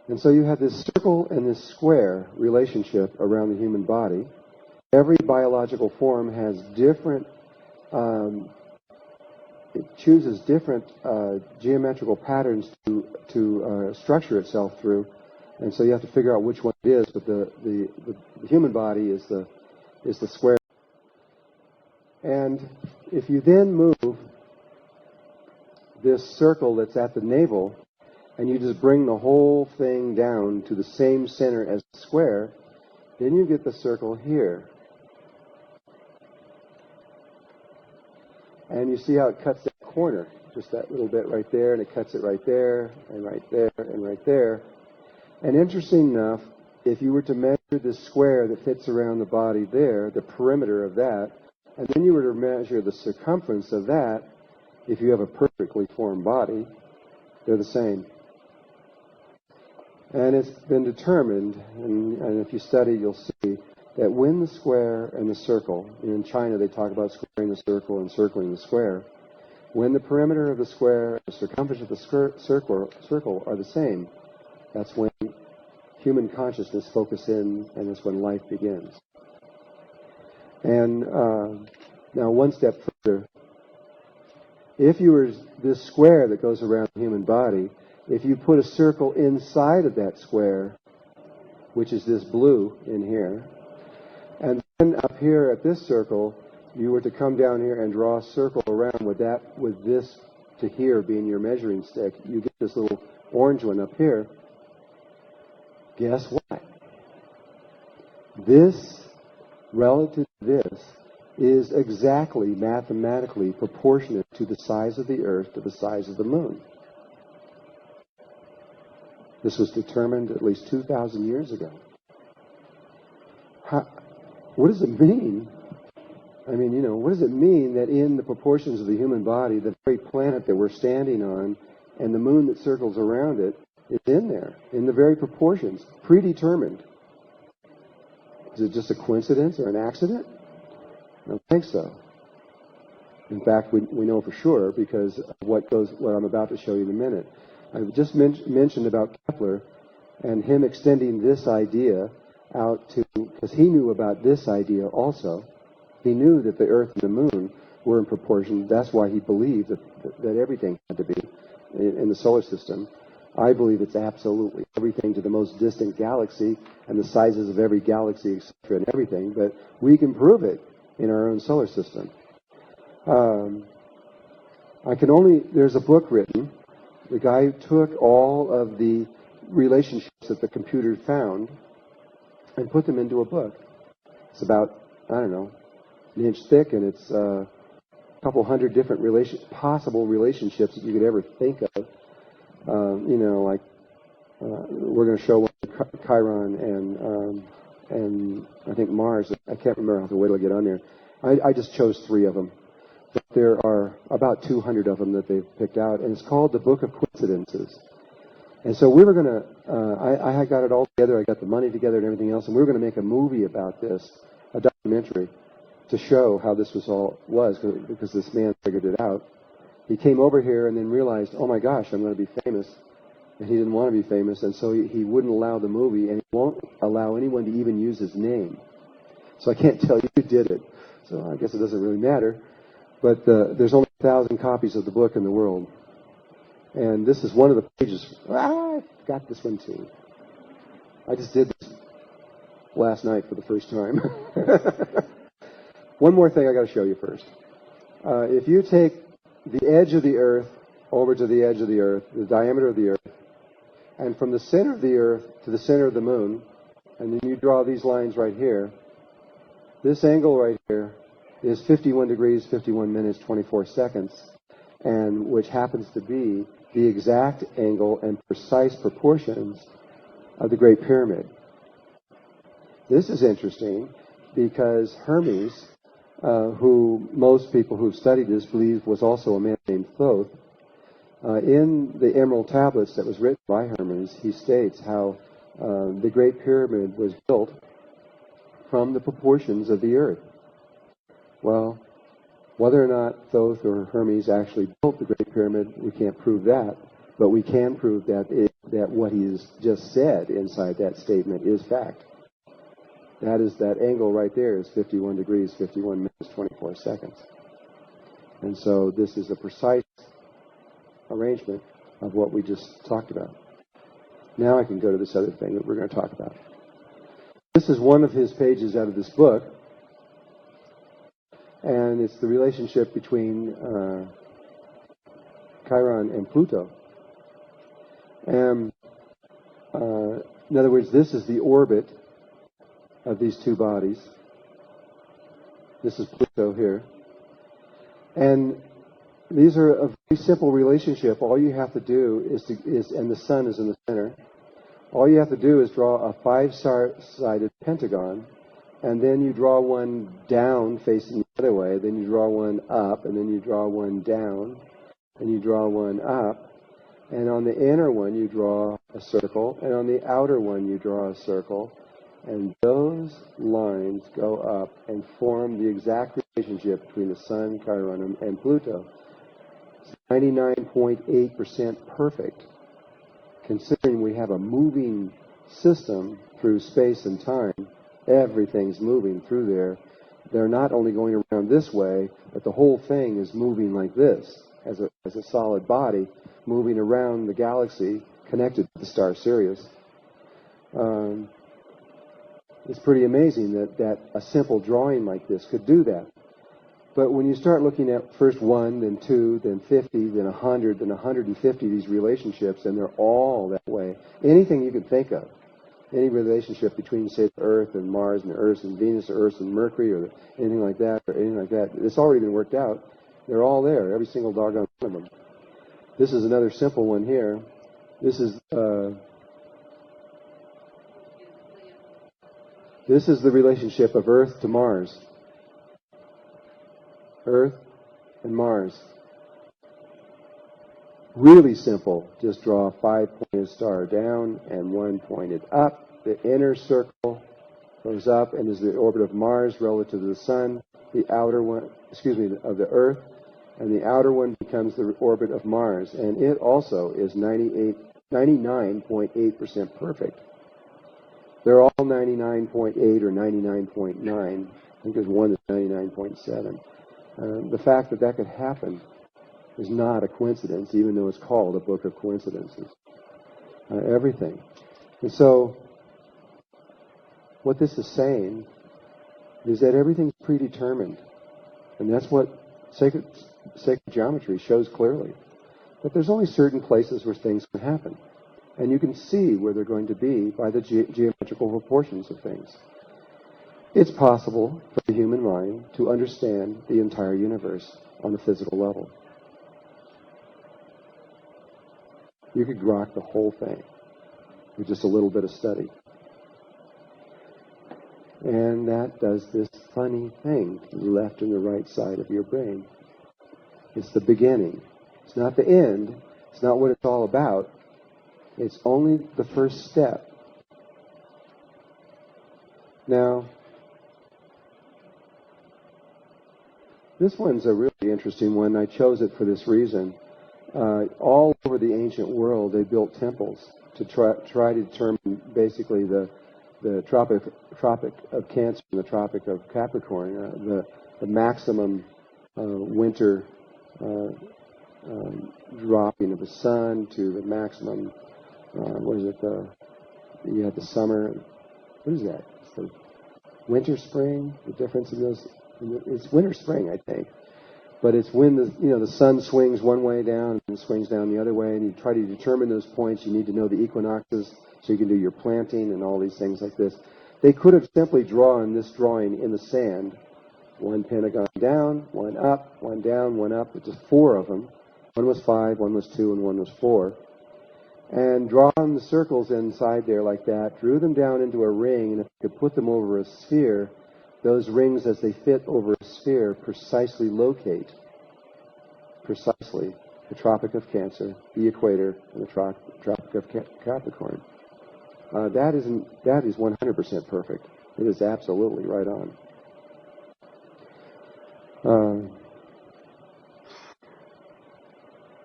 And so you have this circle and this square relationship around the human body. Every biological form has different, it chooses different geometrical patterns to structure itself through. And so you have to figure out which one it is, but the human body is the square. And if you then move this circle that's at the navel, and you just bring the whole thing down to the same center as the square, then you get the circle here. And you see how it cuts that corner, just that little bit right there, and it cuts it right there, and right there, and right there. And interesting enough, if you were to measure the square that fits around the body there, the perimeter of that, and then you were to measure the circumference of that, if you have a perfectly formed body, they're the same. And it's been determined, and if you study, you'll see, that when the square and the circle, in China they talk about squaring the circle and circling the square, when the perimeter of the square and the circumference of the circle are the same, that's when human consciousness focuses in, and that's when life begins. And now one step further, if you were this square that goes around the human body, if you put a circle inside of that square, which is this blue in here, and then up here at this circle, you were to come down here and draw a circle around with this to here being your measuring stick, you get this little orange one up here. Guess what? This, relative to this, is exactly mathematically proportionate to the size of the Earth to the size of the Moon. This was determined at least 2,000 years ago. What does it mean? I mean, you know, what does it mean that in the proportions of the human body, the very planet that we're standing on and the moon that circles around it is in there, in the very proportions, predetermined? Is it just a coincidence or an accident? I don't think so. In fact, we know for sure because of what I'm about to show you in a minute. I've just mentioned about Kepler and him extending this idea out to, because he knew about this idea also. He knew that the Earth and the Moon were in proportion. That's why he believed that everything had to be in the solar system. I believe it's absolutely everything to the most distant galaxy and the sizes of every galaxy, etc., and everything. But we can prove it in our own solar system. There's a book written. The guy took all of the relationships that the computer found and put them into a book. It's about, I don't know, an inch thick, and it's a couple hundred different possible relationships that you could ever think of. We're going to show one Chiron and I think Mars. I can't remember. I'll have to wait till I get on there. I just chose 3 of them. But there are about 200 of them that they've picked out, and it's called the Book of Coincidences. And so we were going to, I had got it all together, I got the money together and everything else, and we were going to make a movie about this, a documentary, to show how this was, because this man figured it out. He came over here and then realized, oh my gosh, I'm going to be famous. And he didn't want to be famous, and so he wouldn't allow the movie, and he won't allow anyone to even use his name. So I can't tell you who did it. So I guess it doesn't really matter. But there's only 1,000 copies of the book in the world. And this is one of the pages. I got this one too. I just did this last night for the first time. One more thing I got to show you first. If you take the edge of the Earth over to the edge of the Earth, the diameter of the Earth, and from the center of the Earth to the center of the Moon, and then you draw these lines right here, this angle right here is 51 degrees, 51 minutes, 24 seconds, and which happens to be the exact angle and precise proportions of the Great Pyramid. This is interesting because Hermes, who most people who've studied this believe was also a man named Thoth, in the Emerald Tablets that was written by Hermes, he states how the Great Pyramid was built from the proportions of the Earth. Well, whether or not Thoth or Hermes actually built the Great Pyramid, we can't prove that, but we can prove that what he has just said inside that statement is fact. That angle right there is 51 degrees, 51 minutes, 24 seconds. And so this is a precise arrangement of what we just talked about. Now I can go to this other thing that we're going to talk about. This is one of his pages out of this book, and it's the relationship between Chiron and Pluto. And in other words, this is the orbit of these two bodies. This is Pluto here. And these are a very simple relationship. All you have to do is, and the sun is in the center, all you have to do is draw a 5-sided pentagon, and then you draw one down facing the other way, then you draw one up, and then you draw one down, and you draw one up, and on the inner one you draw a circle, and on the outer one you draw a circle, And those lines go up and form the exact relationship between the Sun, Chiron, and Pluto. It's 99.8% perfect. Considering we have a moving system through space and time, everything's moving through there. They're not only going around this way, but the whole thing is moving like this, as a solid body, moving around the galaxy, connected to the star Sirius. It's pretty amazing that a simple drawing like this could do that. But when you start looking at first 1, then 2, then 50, then 100, then 150, these relationships, and they're all that way. Anything you can think of, any relationship between, say, Earth and Mars and Earth and Venus or Earth and Mercury or anything like that, it's already been worked out. They're all there, every single doggone one of them. This is another simple one here. This is the relationship of Earth to Mars. Earth and Mars. Really simple. Just draw a 5-pointed star down and 1 pointed up. The inner circle goes up and is the orbit of Mars relative to the Sun. The outer one, of the Earth. And the outer one becomes the orbit of Mars. And it also is 99.8% perfect. They're all 99.8 or 99.9. I think there's one that's 99.7. The fact that could happen is not a coincidence, even though it's called a book of coincidences. Everything. And so, what this is saying is that everything's predetermined. And that's what sacred geometry shows clearly. But there's only certain places where things can happen. And you can see where they're going to be by the geometrical proportions of things. It's possible for the human mind to understand the entire universe on the physical level. You could grok the whole thing with just a little bit of study. And that does this funny thing to the left and the right side of your brain. It's the beginning. It's not the end. It's not what it's all about. It's only the first step. Now, this one's a really interesting one. I chose it for this reason. All over the ancient world, they built temples to try to determine basically the tropic of Cancer and the tropic of Capricorn, the maximum winter dropping of the sun to the maximum, you had the summer, what is that? It's the winter, spring, the difference in those, it's winter, spring, I think. But it's when the sun swings one way down and swings down the other way, and you try to determine those points. You need to know the equinoxes so you can do your planting and all these things like this. They could have simply drawn this drawing in the sand, one pentagon down, one up, one down, one up. It's just 4 of them. One was 5, one was 2, and one was 4. And drawn the circles inside there like that, drew them down into a ring, and if you could put them over a sphere, those rings, as they fit over a sphere, precisely locate the Tropic of Cancer, the equator, and the Tropic of Capricorn. That is 100% perfect. It is absolutely right on.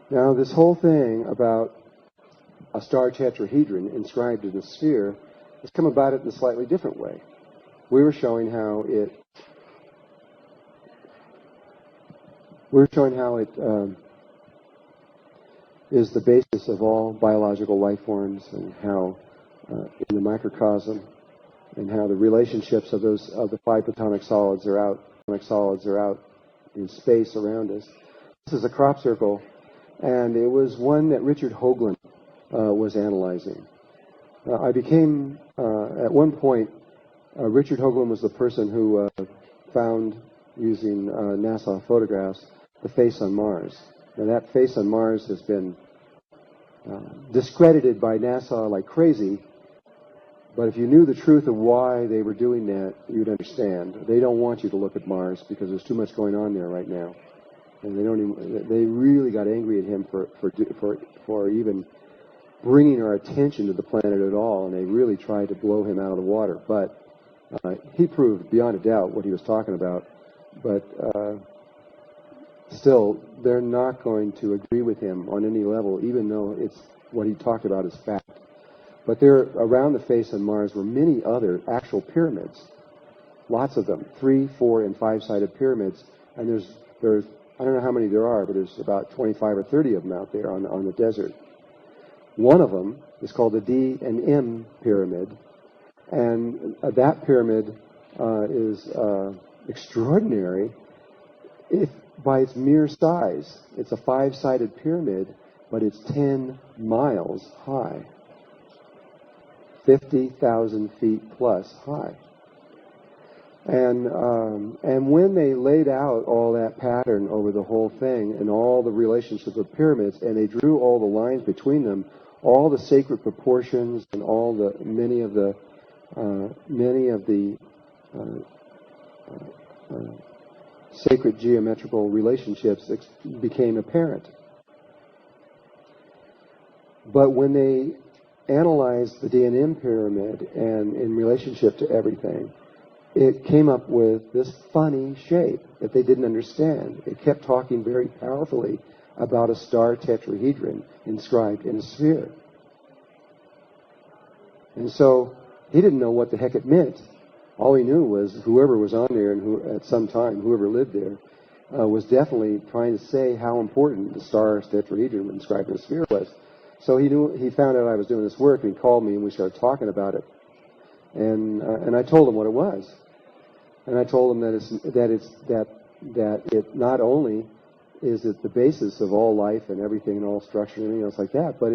Now, this whole thing about a star tetrahedron inscribed in a sphere has come about it in a slightly different way. We were showing how it is the basis of all biological life forms, and how in the microcosm, and how the relationships of the 5 platonic solids are out in space around us. This is a crop circle, and it was one that Richard Hoagland was analyzing. I became at one point. Richard Hoagland was the person who found, using NASA photographs, the face on Mars. Now, that face on Mars has been discredited by NASA like crazy, but if you knew the truth of why they were doing that, you'd understand. They don't want you to look at Mars because there's too much going on there right now. And they really got angry at him for even bringing our attention to the planet at all, and they really tried to blow him out of the water. But he proved beyond a doubt what he was talking about. But still, they're not going to agree with him on any level, even though it's what he talked about is fact. But there, around the face of Mars, were many other actual pyramids, lots of them, 3-, 4-, and 5-sided pyramids. And there's I don't know how many there are, but there's about 25 or 30 of them out there on the desert. One of them is called the D and M pyramid, and that pyramid is extraordinary. By its mere size, it's a 5-sided pyramid, but it's 10 miles high, 50,000 feet plus high. And when they laid out all that pattern over the whole thing and all the relationships of pyramids, and they drew all the lines between them, all the sacred proportions and all the many of the sacred geometrical relationships became apparent. But when they analyzed the D&M pyramid and in relationship to everything, it came up with this funny shape that they didn't understand. It kept talking very powerfully about a star tetrahedron inscribed in a sphere. And so he didn't know what the heck it meant. All he knew was whoever was on there, and who, at some time, whoever lived there, was definitely trying to say how important the star tetrahedron inscribed in a sphere was. So he found out I was doing this work, and he called me, and we started talking about it. And I told him what it was. And I told him that it not only is it the basis of all life and everything and all structure and everything else like that, but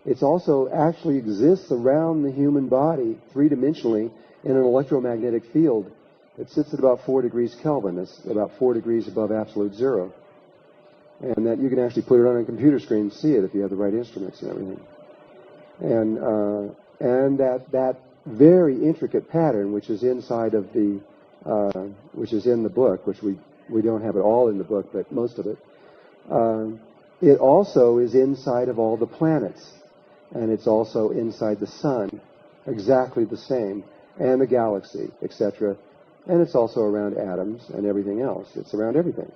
it's also actually exists around the human body three-dimensionally in an electromagnetic field. It sits at about 4 degrees Kelvin. It's about 4 degrees above absolute zero. And that you can actually put it on a computer screen and see it if you have the right instruments and everything. And that very intricate pattern, which is inside of the which is in the book, which we don't have it all in the book, but most of it. It also is inside of all the planets, and it's also inside the sun, exactly the same, and the galaxy, etc. And it's also around atoms and everything else. It's around everything.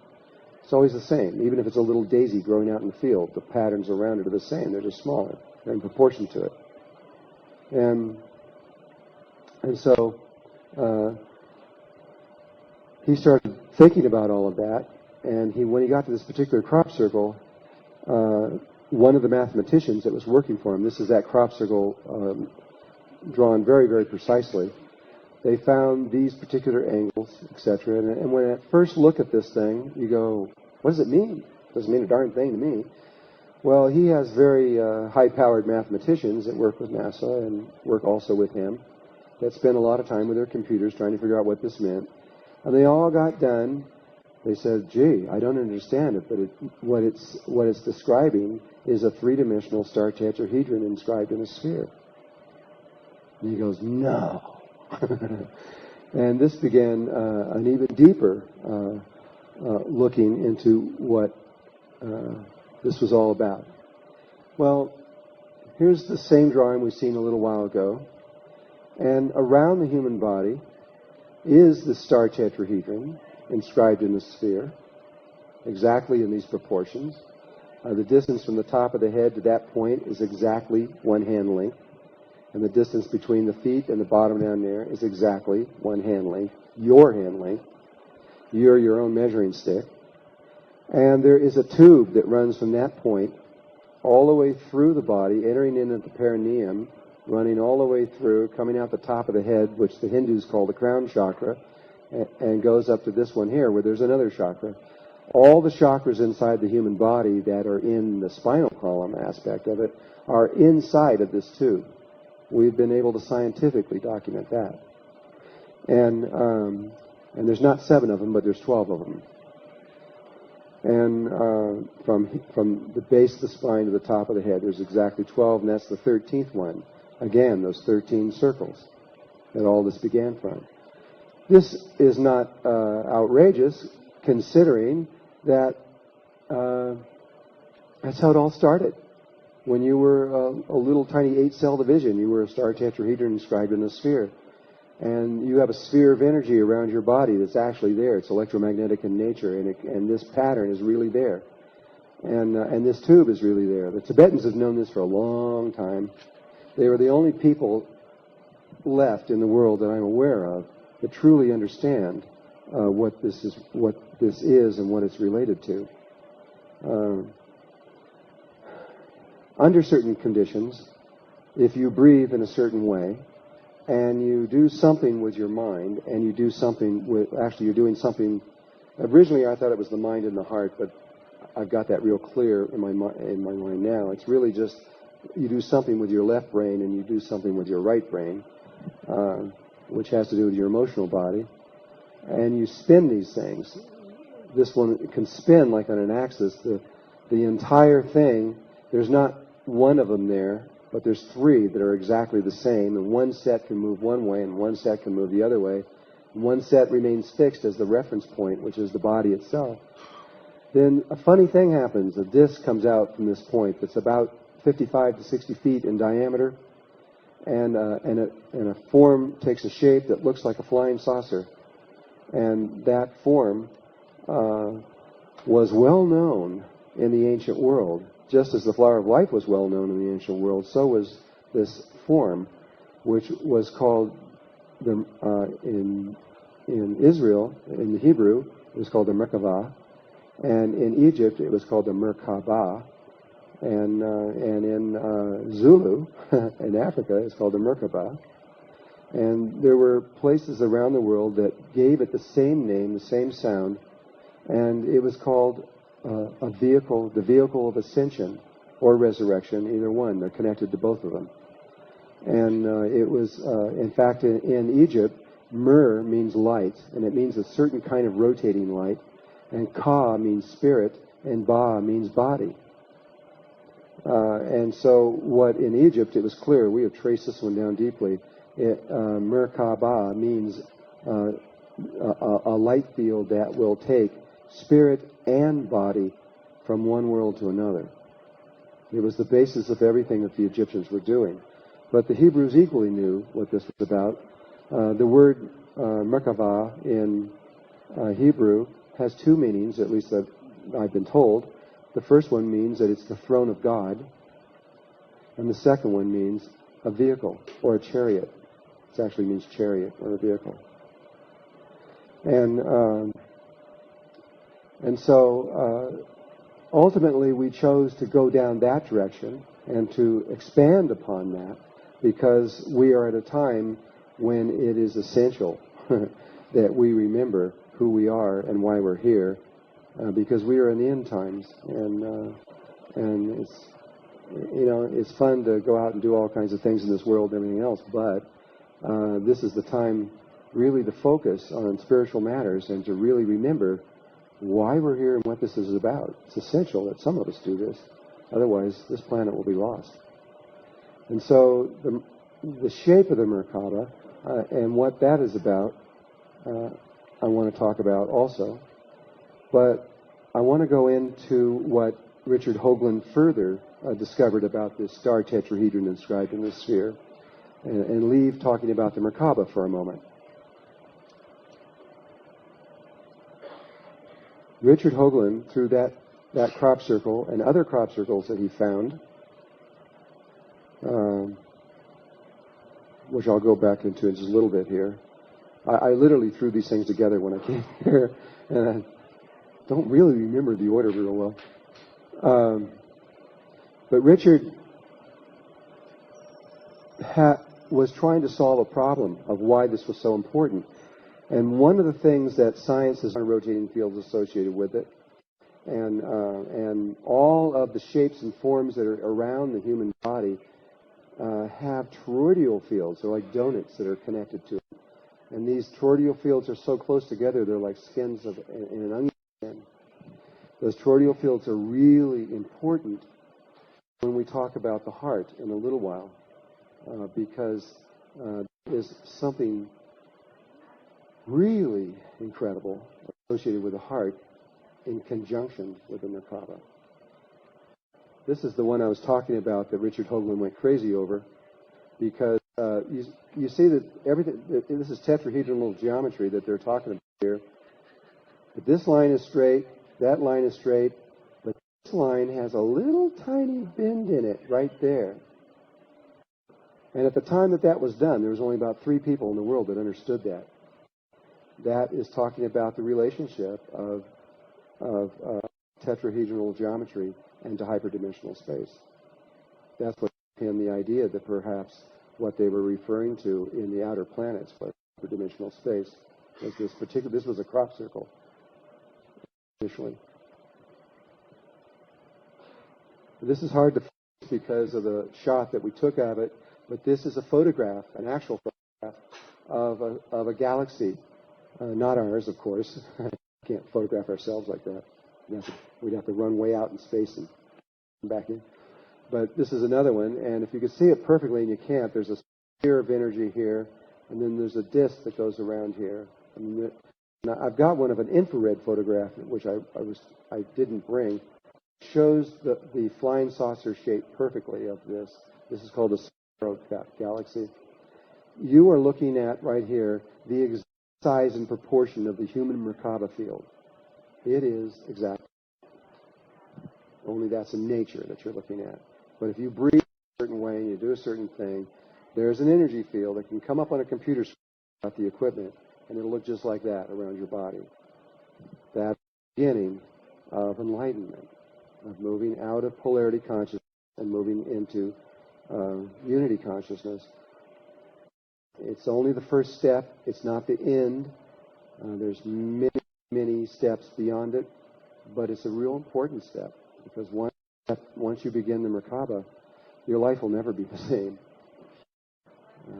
It's always the same. Even if it's a little daisy growing out in the field, the patterns around it are the same. They're just smaller. They're in proportion to it. And so he started thinking about all of that, and when he got to this particular crop circle, one of the mathematicians that was working for him, this is that crop circle drawn very, very precisely, they found these particular angles, etc. And when at first look at this thing, you go, what does it mean? It doesn't mean a darn thing to me. Well, he has very high-powered mathematicians that work with NASA and work also with him that spend a lot of time with their computers trying to figure out what this meant. And they all got done. They said, gee, I don't understand it, but what it's describing is a three-dimensional star tetrahedron inscribed in a sphere. And he goes, no. And this began an even deeper looking into what this was all about. Well, here's the same drawing we've seen a little while ago. And around the human body is the star tetrahedron inscribed in the sphere, exactly in these proportions. The distance from the top of the head to that point is exactly 1 hand length. And the distance between the feet and the bottom down there is exactly 1 hand length, your hand length. You're your own measuring stick. And there is a tube that runs from that point all the way through the body, entering in at the perineum, running all the way through, coming out the top of the head, which the Hindus call the crown chakra, and goes up to this one here, where there's another chakra. All the chakras inside the human body that are in the spinal column aspect of it are inside of this tube. We've been able to scientifically document that. And there's not 7 of them, but there's 12 of them. And from the base of the spine to the top of the head, there's exactly 12, and that's the 13th one. Again, those 13 circles that all this began from. This is not outrageous, considering that that's how it all started. When you were a little tiny 8-cell division, you were a star tetrahedron inscribed in a sphere. And you have a sphere of energy around your body that's actually there. It's electromagnetic in nature, and this pattern is really there. And this tube is really there. The Tibetans have known this for a long time. They were the only people left in the world that I'm aware of that truly understand what this is and what it's related to. Under certain conditions, if you breathe in a certain way, and you do something with your mind, and you do something with, actually you're doing something, originally I thought it was the mind and the heart, but I've got that real clear in my mind now. It's really just, you do something with your left brain, and you do something with your right brain, which has to do with your emotional body, and you spin these things. This one can spin like on an axis. The entire thing, there's not one of them there, but there's 3 that are exactly the same, and one set can move one way and one set can move the other way. One set remains fixed as the reference point, which is the body itself. Then a funny thing happens. A disc comes out from this point that's about 55 to 60 feet in diameter, and a form takes a shape that looks like a flying saucer. And that form was well known in the ancient world. Just as the flower of life was well known in the ancient world, so was this form, which was called, in Israel, in the Hebrew, it was called the Merkavah, and in Egypt it was called the Merkabah, and in Zulu, in Africa, it's called the Merkabah. And there were places around the world that gave it the same name, the same sound, and it was called a vehicle, the vehicle of ascension or resurrection, either one. They're connected to both of them. And it was, in fact, in Egypt, Mer means light, and it means a certain kind of rotating light, and Ka means spirit, and Ba means body. And so what in Egypt, it was clear, we have traced this one down deeply, Merkaba means a light field that will take spirit and body from one world to another. It was the basis of everything that the Egyptians were doing. But the Hebrews equally knew what this was about. The word Merkava in Hebrew has 2 meanings, at least that I've been told. The first one means that it's the throne of God, and the second one means a vehicle or a chariot. It actually means chariot or a vehicle. And so ultimately we chose to go down that direction and to expand upon that, because we are at a time when it is essential that we remember who we are and why we're here, because we are in the end times, and it's, you know, it's fun to go out and do all kinds of things in this world and everything else, but this is the time really to focus on spiritual matters and to really remember why we're here and what this is about. It's essential that some of us do this. Otherwise, this planet will be lost. And so the shape of the Merkaba and what that is about, I want to talk about also. But I want to go into what Richard Hoagland further discovered about this star tetrahedron inscribed in the sphere, and leave talking about the Merkaba for a moment. Richard Hoagland, through that crop circle and other crop circles that he found, which I'll go back into in just a little bit here. I literally threw these things together when I came here, and I don't really remember the order real well. But Richard was trying to solve a problem of why this was so important. And one of the things that science has rotating fields associated with it, and all of the shapes and forms that are around the human body have toroidal fields. They're like donuts that are connected to it. And these toroidal fields are so close together, they're like skins in an onion skin. Those toroidal fields are really important when we talk about the heart in a little while, because there's something really incredible associated with the heart in conjunction with the Merkaba. This is the one I was talking about that Richard Hoagland went crazy over, because you see that everything, this is tetrahedral geometry that they're talking about here. But this line is straight, that line is straight, but this line has a little tiny bend in it right there. And at the time that that was done, there was only about 3 people in the world that understood that. That is talking about the relationship of tetrahedral geometry and to hyperdimensional space. That's what gave him the idea that perhaps what they were referring to in the outer planets was hyperdimensional space. This was a crop circle, initially. This is hard to focus because of the shot that we took of it, but this is a photograph, an actual photograph of a galaxy. Not ours, of course. We can't photograph ourselves like that. We'd have to run way out in space and come back in. But this is another one, and if you could see it perfectly, and you can't, there's a sphere of energy here, and then there's a disc that goes around here. And now I've got one of an infrared photograph, which I didn't bring. Shows the flying saucer shape perfectly of this. This is called a spiral galaxy. You are looking at right here the exact size and proportion of the human Merkaba field. It is exact. Only that's in nature that you're looking at. But if you breathe a certain way and you do a certain thing, there's an energy field that can come up on a computer screen without the equipment, and it'll look just like that around your body. That's the beginning of enlightenment, of moving out of polarity consciousness and moving into unity consciousness. It's only the first step. It's not the end. There's many, many steps beyond it, but it's a real important step, because once you begin the Merkaba, your life will never be the same.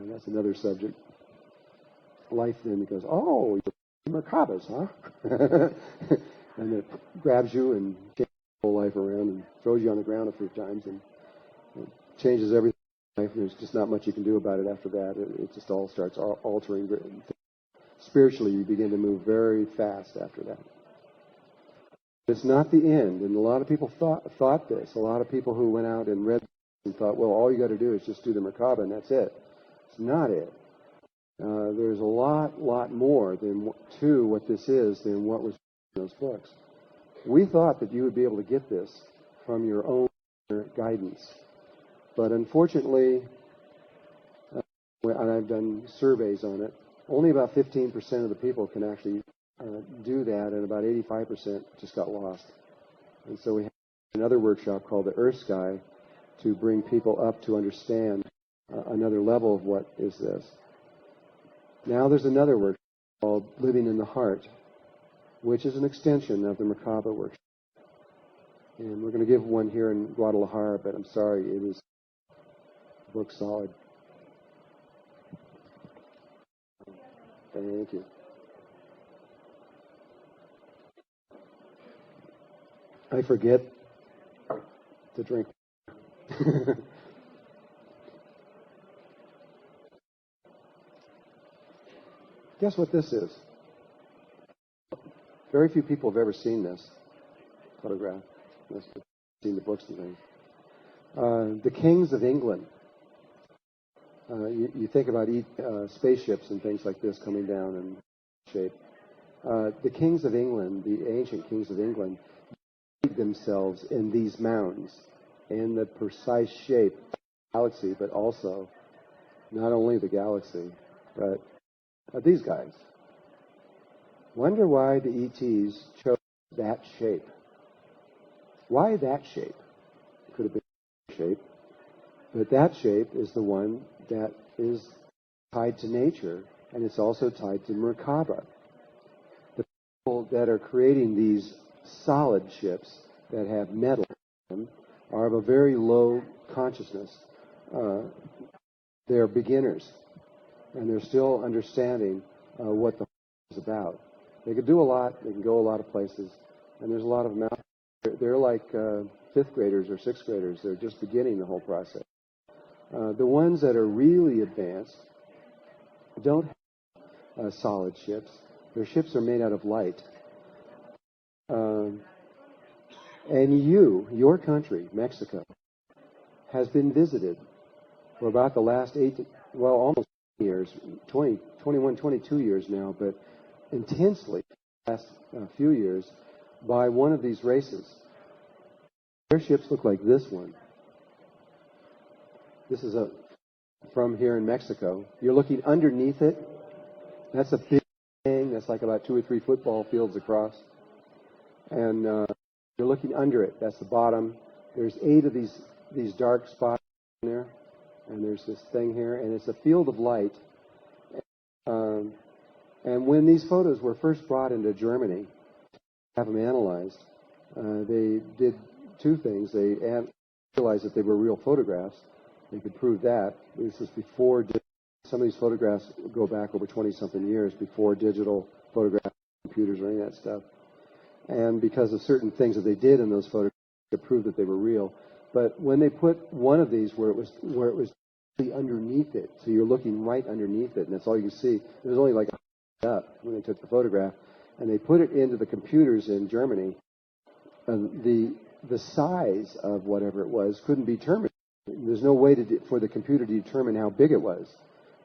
That's another subject. Life then goes, oh, you're Merkabas, huh? And it grabs you and changes your whole life around and throws you on the ground a few times and changes everything in life. There's just not much you can do about it after that. It just all starts altering. Spiritually, you begin to move very fast after that. It's not the end, and a lot of people thought this. A lot of people who went out and read and thought, well, all you got to do is just do the Merkaba and that's it. It's not it. There's a lot more to what this is than what was in those books. We thought that you would be able to get this from your own guidance, but unfortunately, and I've done surveys on it, only about 15% of the people can actually do that, and about 85% just got lost. And so we have another workshop called the Earth Sky to bring people up to understand another level of what is this. Now there's another workshop called Living in the Heart, which is an extension of the Merkaba workshop. And we're going to give one here in Guadalajara, but I'm sorry, it is book solid. Thank you. I forget to drink. Guess what this is? Very few people have ever seen this photograph. Seen the books and things. The kings of England. You think about spaceships and things like this coming down in shape. The kings of England, the ancient kings of England, themselves in these mounds in the precise shape of the galaxy, but also not only the galaxy, but these guys. Wonder why the ETs chose that shape. Why that shape? It could have been a shape, but that shape is the one that is tied to nature, and it's also tied to Merkaba. The people that are creating these solid ships that have metal in them are of a very low consciousness. They're beginners, and they're still understanding what the is about. They can do a lot. They can go a lot of places, and there's a lot of them out there. They're like fifth graders or sixth graders. They're just beginning the whole process. The ones that are really advanced don't have solid ships. Their ships are made out of light. And your country, Mexico, has been visited for about the last almost years, 21, 22 years now, but intensely the last few years by one of these races. Their ships look like this one. This is from here in Mexico. You're looking underneath it. That's a big thing. That's like about 2 or 3 football fields across. And you're looking under it. That's the bottom. There's 8 of these dark spots in there. And there's this thing here. And it's a field of light. And when these photos were first brought into Germany, to have them analyzed, they did 2 things. They realized that they were real photographs. They could prove that. This was before some of these photographs go back over 20-something years, before digital photographs, computers, or any of that stuff. And because of certain things that they did in those photographs, to prove that they were real. But when they put one of these where it was underneath it, so you're looking right underneath it, and that's all you see. It was only like a up when they took the photograph, and they put it into the computers in Germany. The size of whatever it was couldn't be determined. There's no way for the computer to determine how big it was,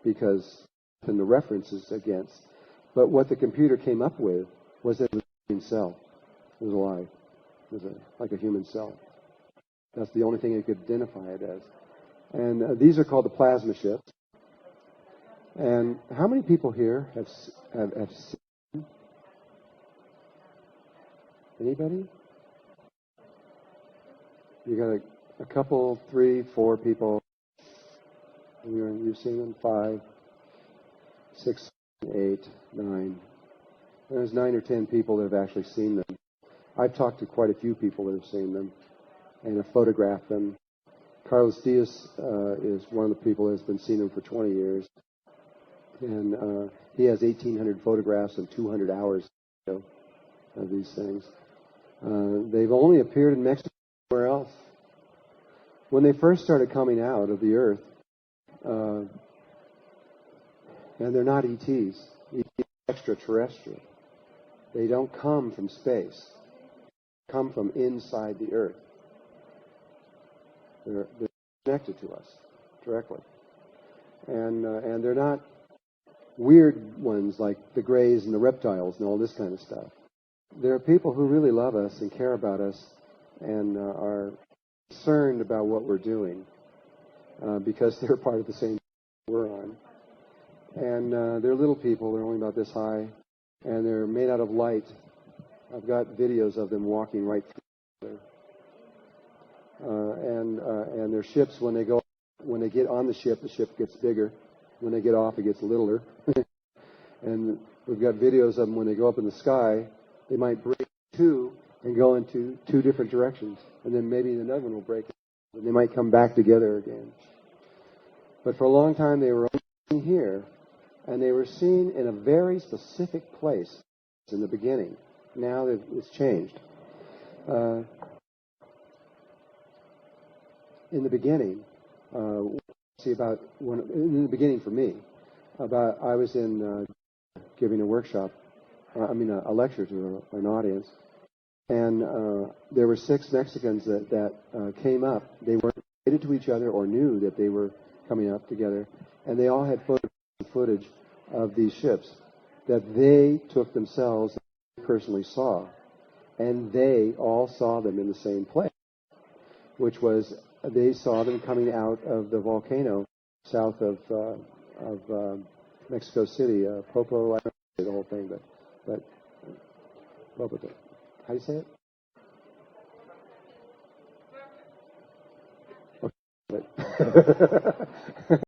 because in the references against. But what the computer came up with was that it was a human cell. It was alive. It was like a human cell. That's the only thing it could identify it as. And these are called the plasma ships. And how many people here have seen? Anybody? You got a couple, 3, 4 people. You've seen them. 5, 6, 8, 9. There's 9 or 10 people that have actually seen them. I've talked to quite a few people that have seen them and have photographed them. Carlos Diaz is one of the people that has been seeing them for 20 years. And he has 1,800 photographs and 200 hours of these things. They've only appeared in Mexico and nowhere else. When they first started coming out of the earth, and they're not ETs, ETs are extraterrestrial. They don't come from space. They come from inside the earth. They're connected to us directly. And they're not weird ones like the Greys and the reptiles and all this kind of stuff. There are people who really love us and care about us and are concerned about what we're doing because they're part of the same we're on. And they're little people. They're only about this high. And they're made out of light. I've got videos of them walking right through each other. And their ships, when they get on the ship gets bigger. When they get off, it gets littler. And we've got videos of them when they go up in the sky. They might break 2 and go into 2 different directions. And then maybe another one will break. And they might come back together again. But for a long time, they were only here. And they were seen in a very specific place in the beginning. Now it's changed. In the beginning, in the beginning for me, I was in giving a workshop, a lecture to an audience, and there were 6 Mexicans that came up. They weren't related to each other or knew that they were coming up together, and they all had footage of these ships that they took themselves and personally saw, and they all saw them in the same place, which was they saw them coming out of the volcano south of Mexico City, Popo. I don't know the whole thing, but Popo. How do you say it? Okay.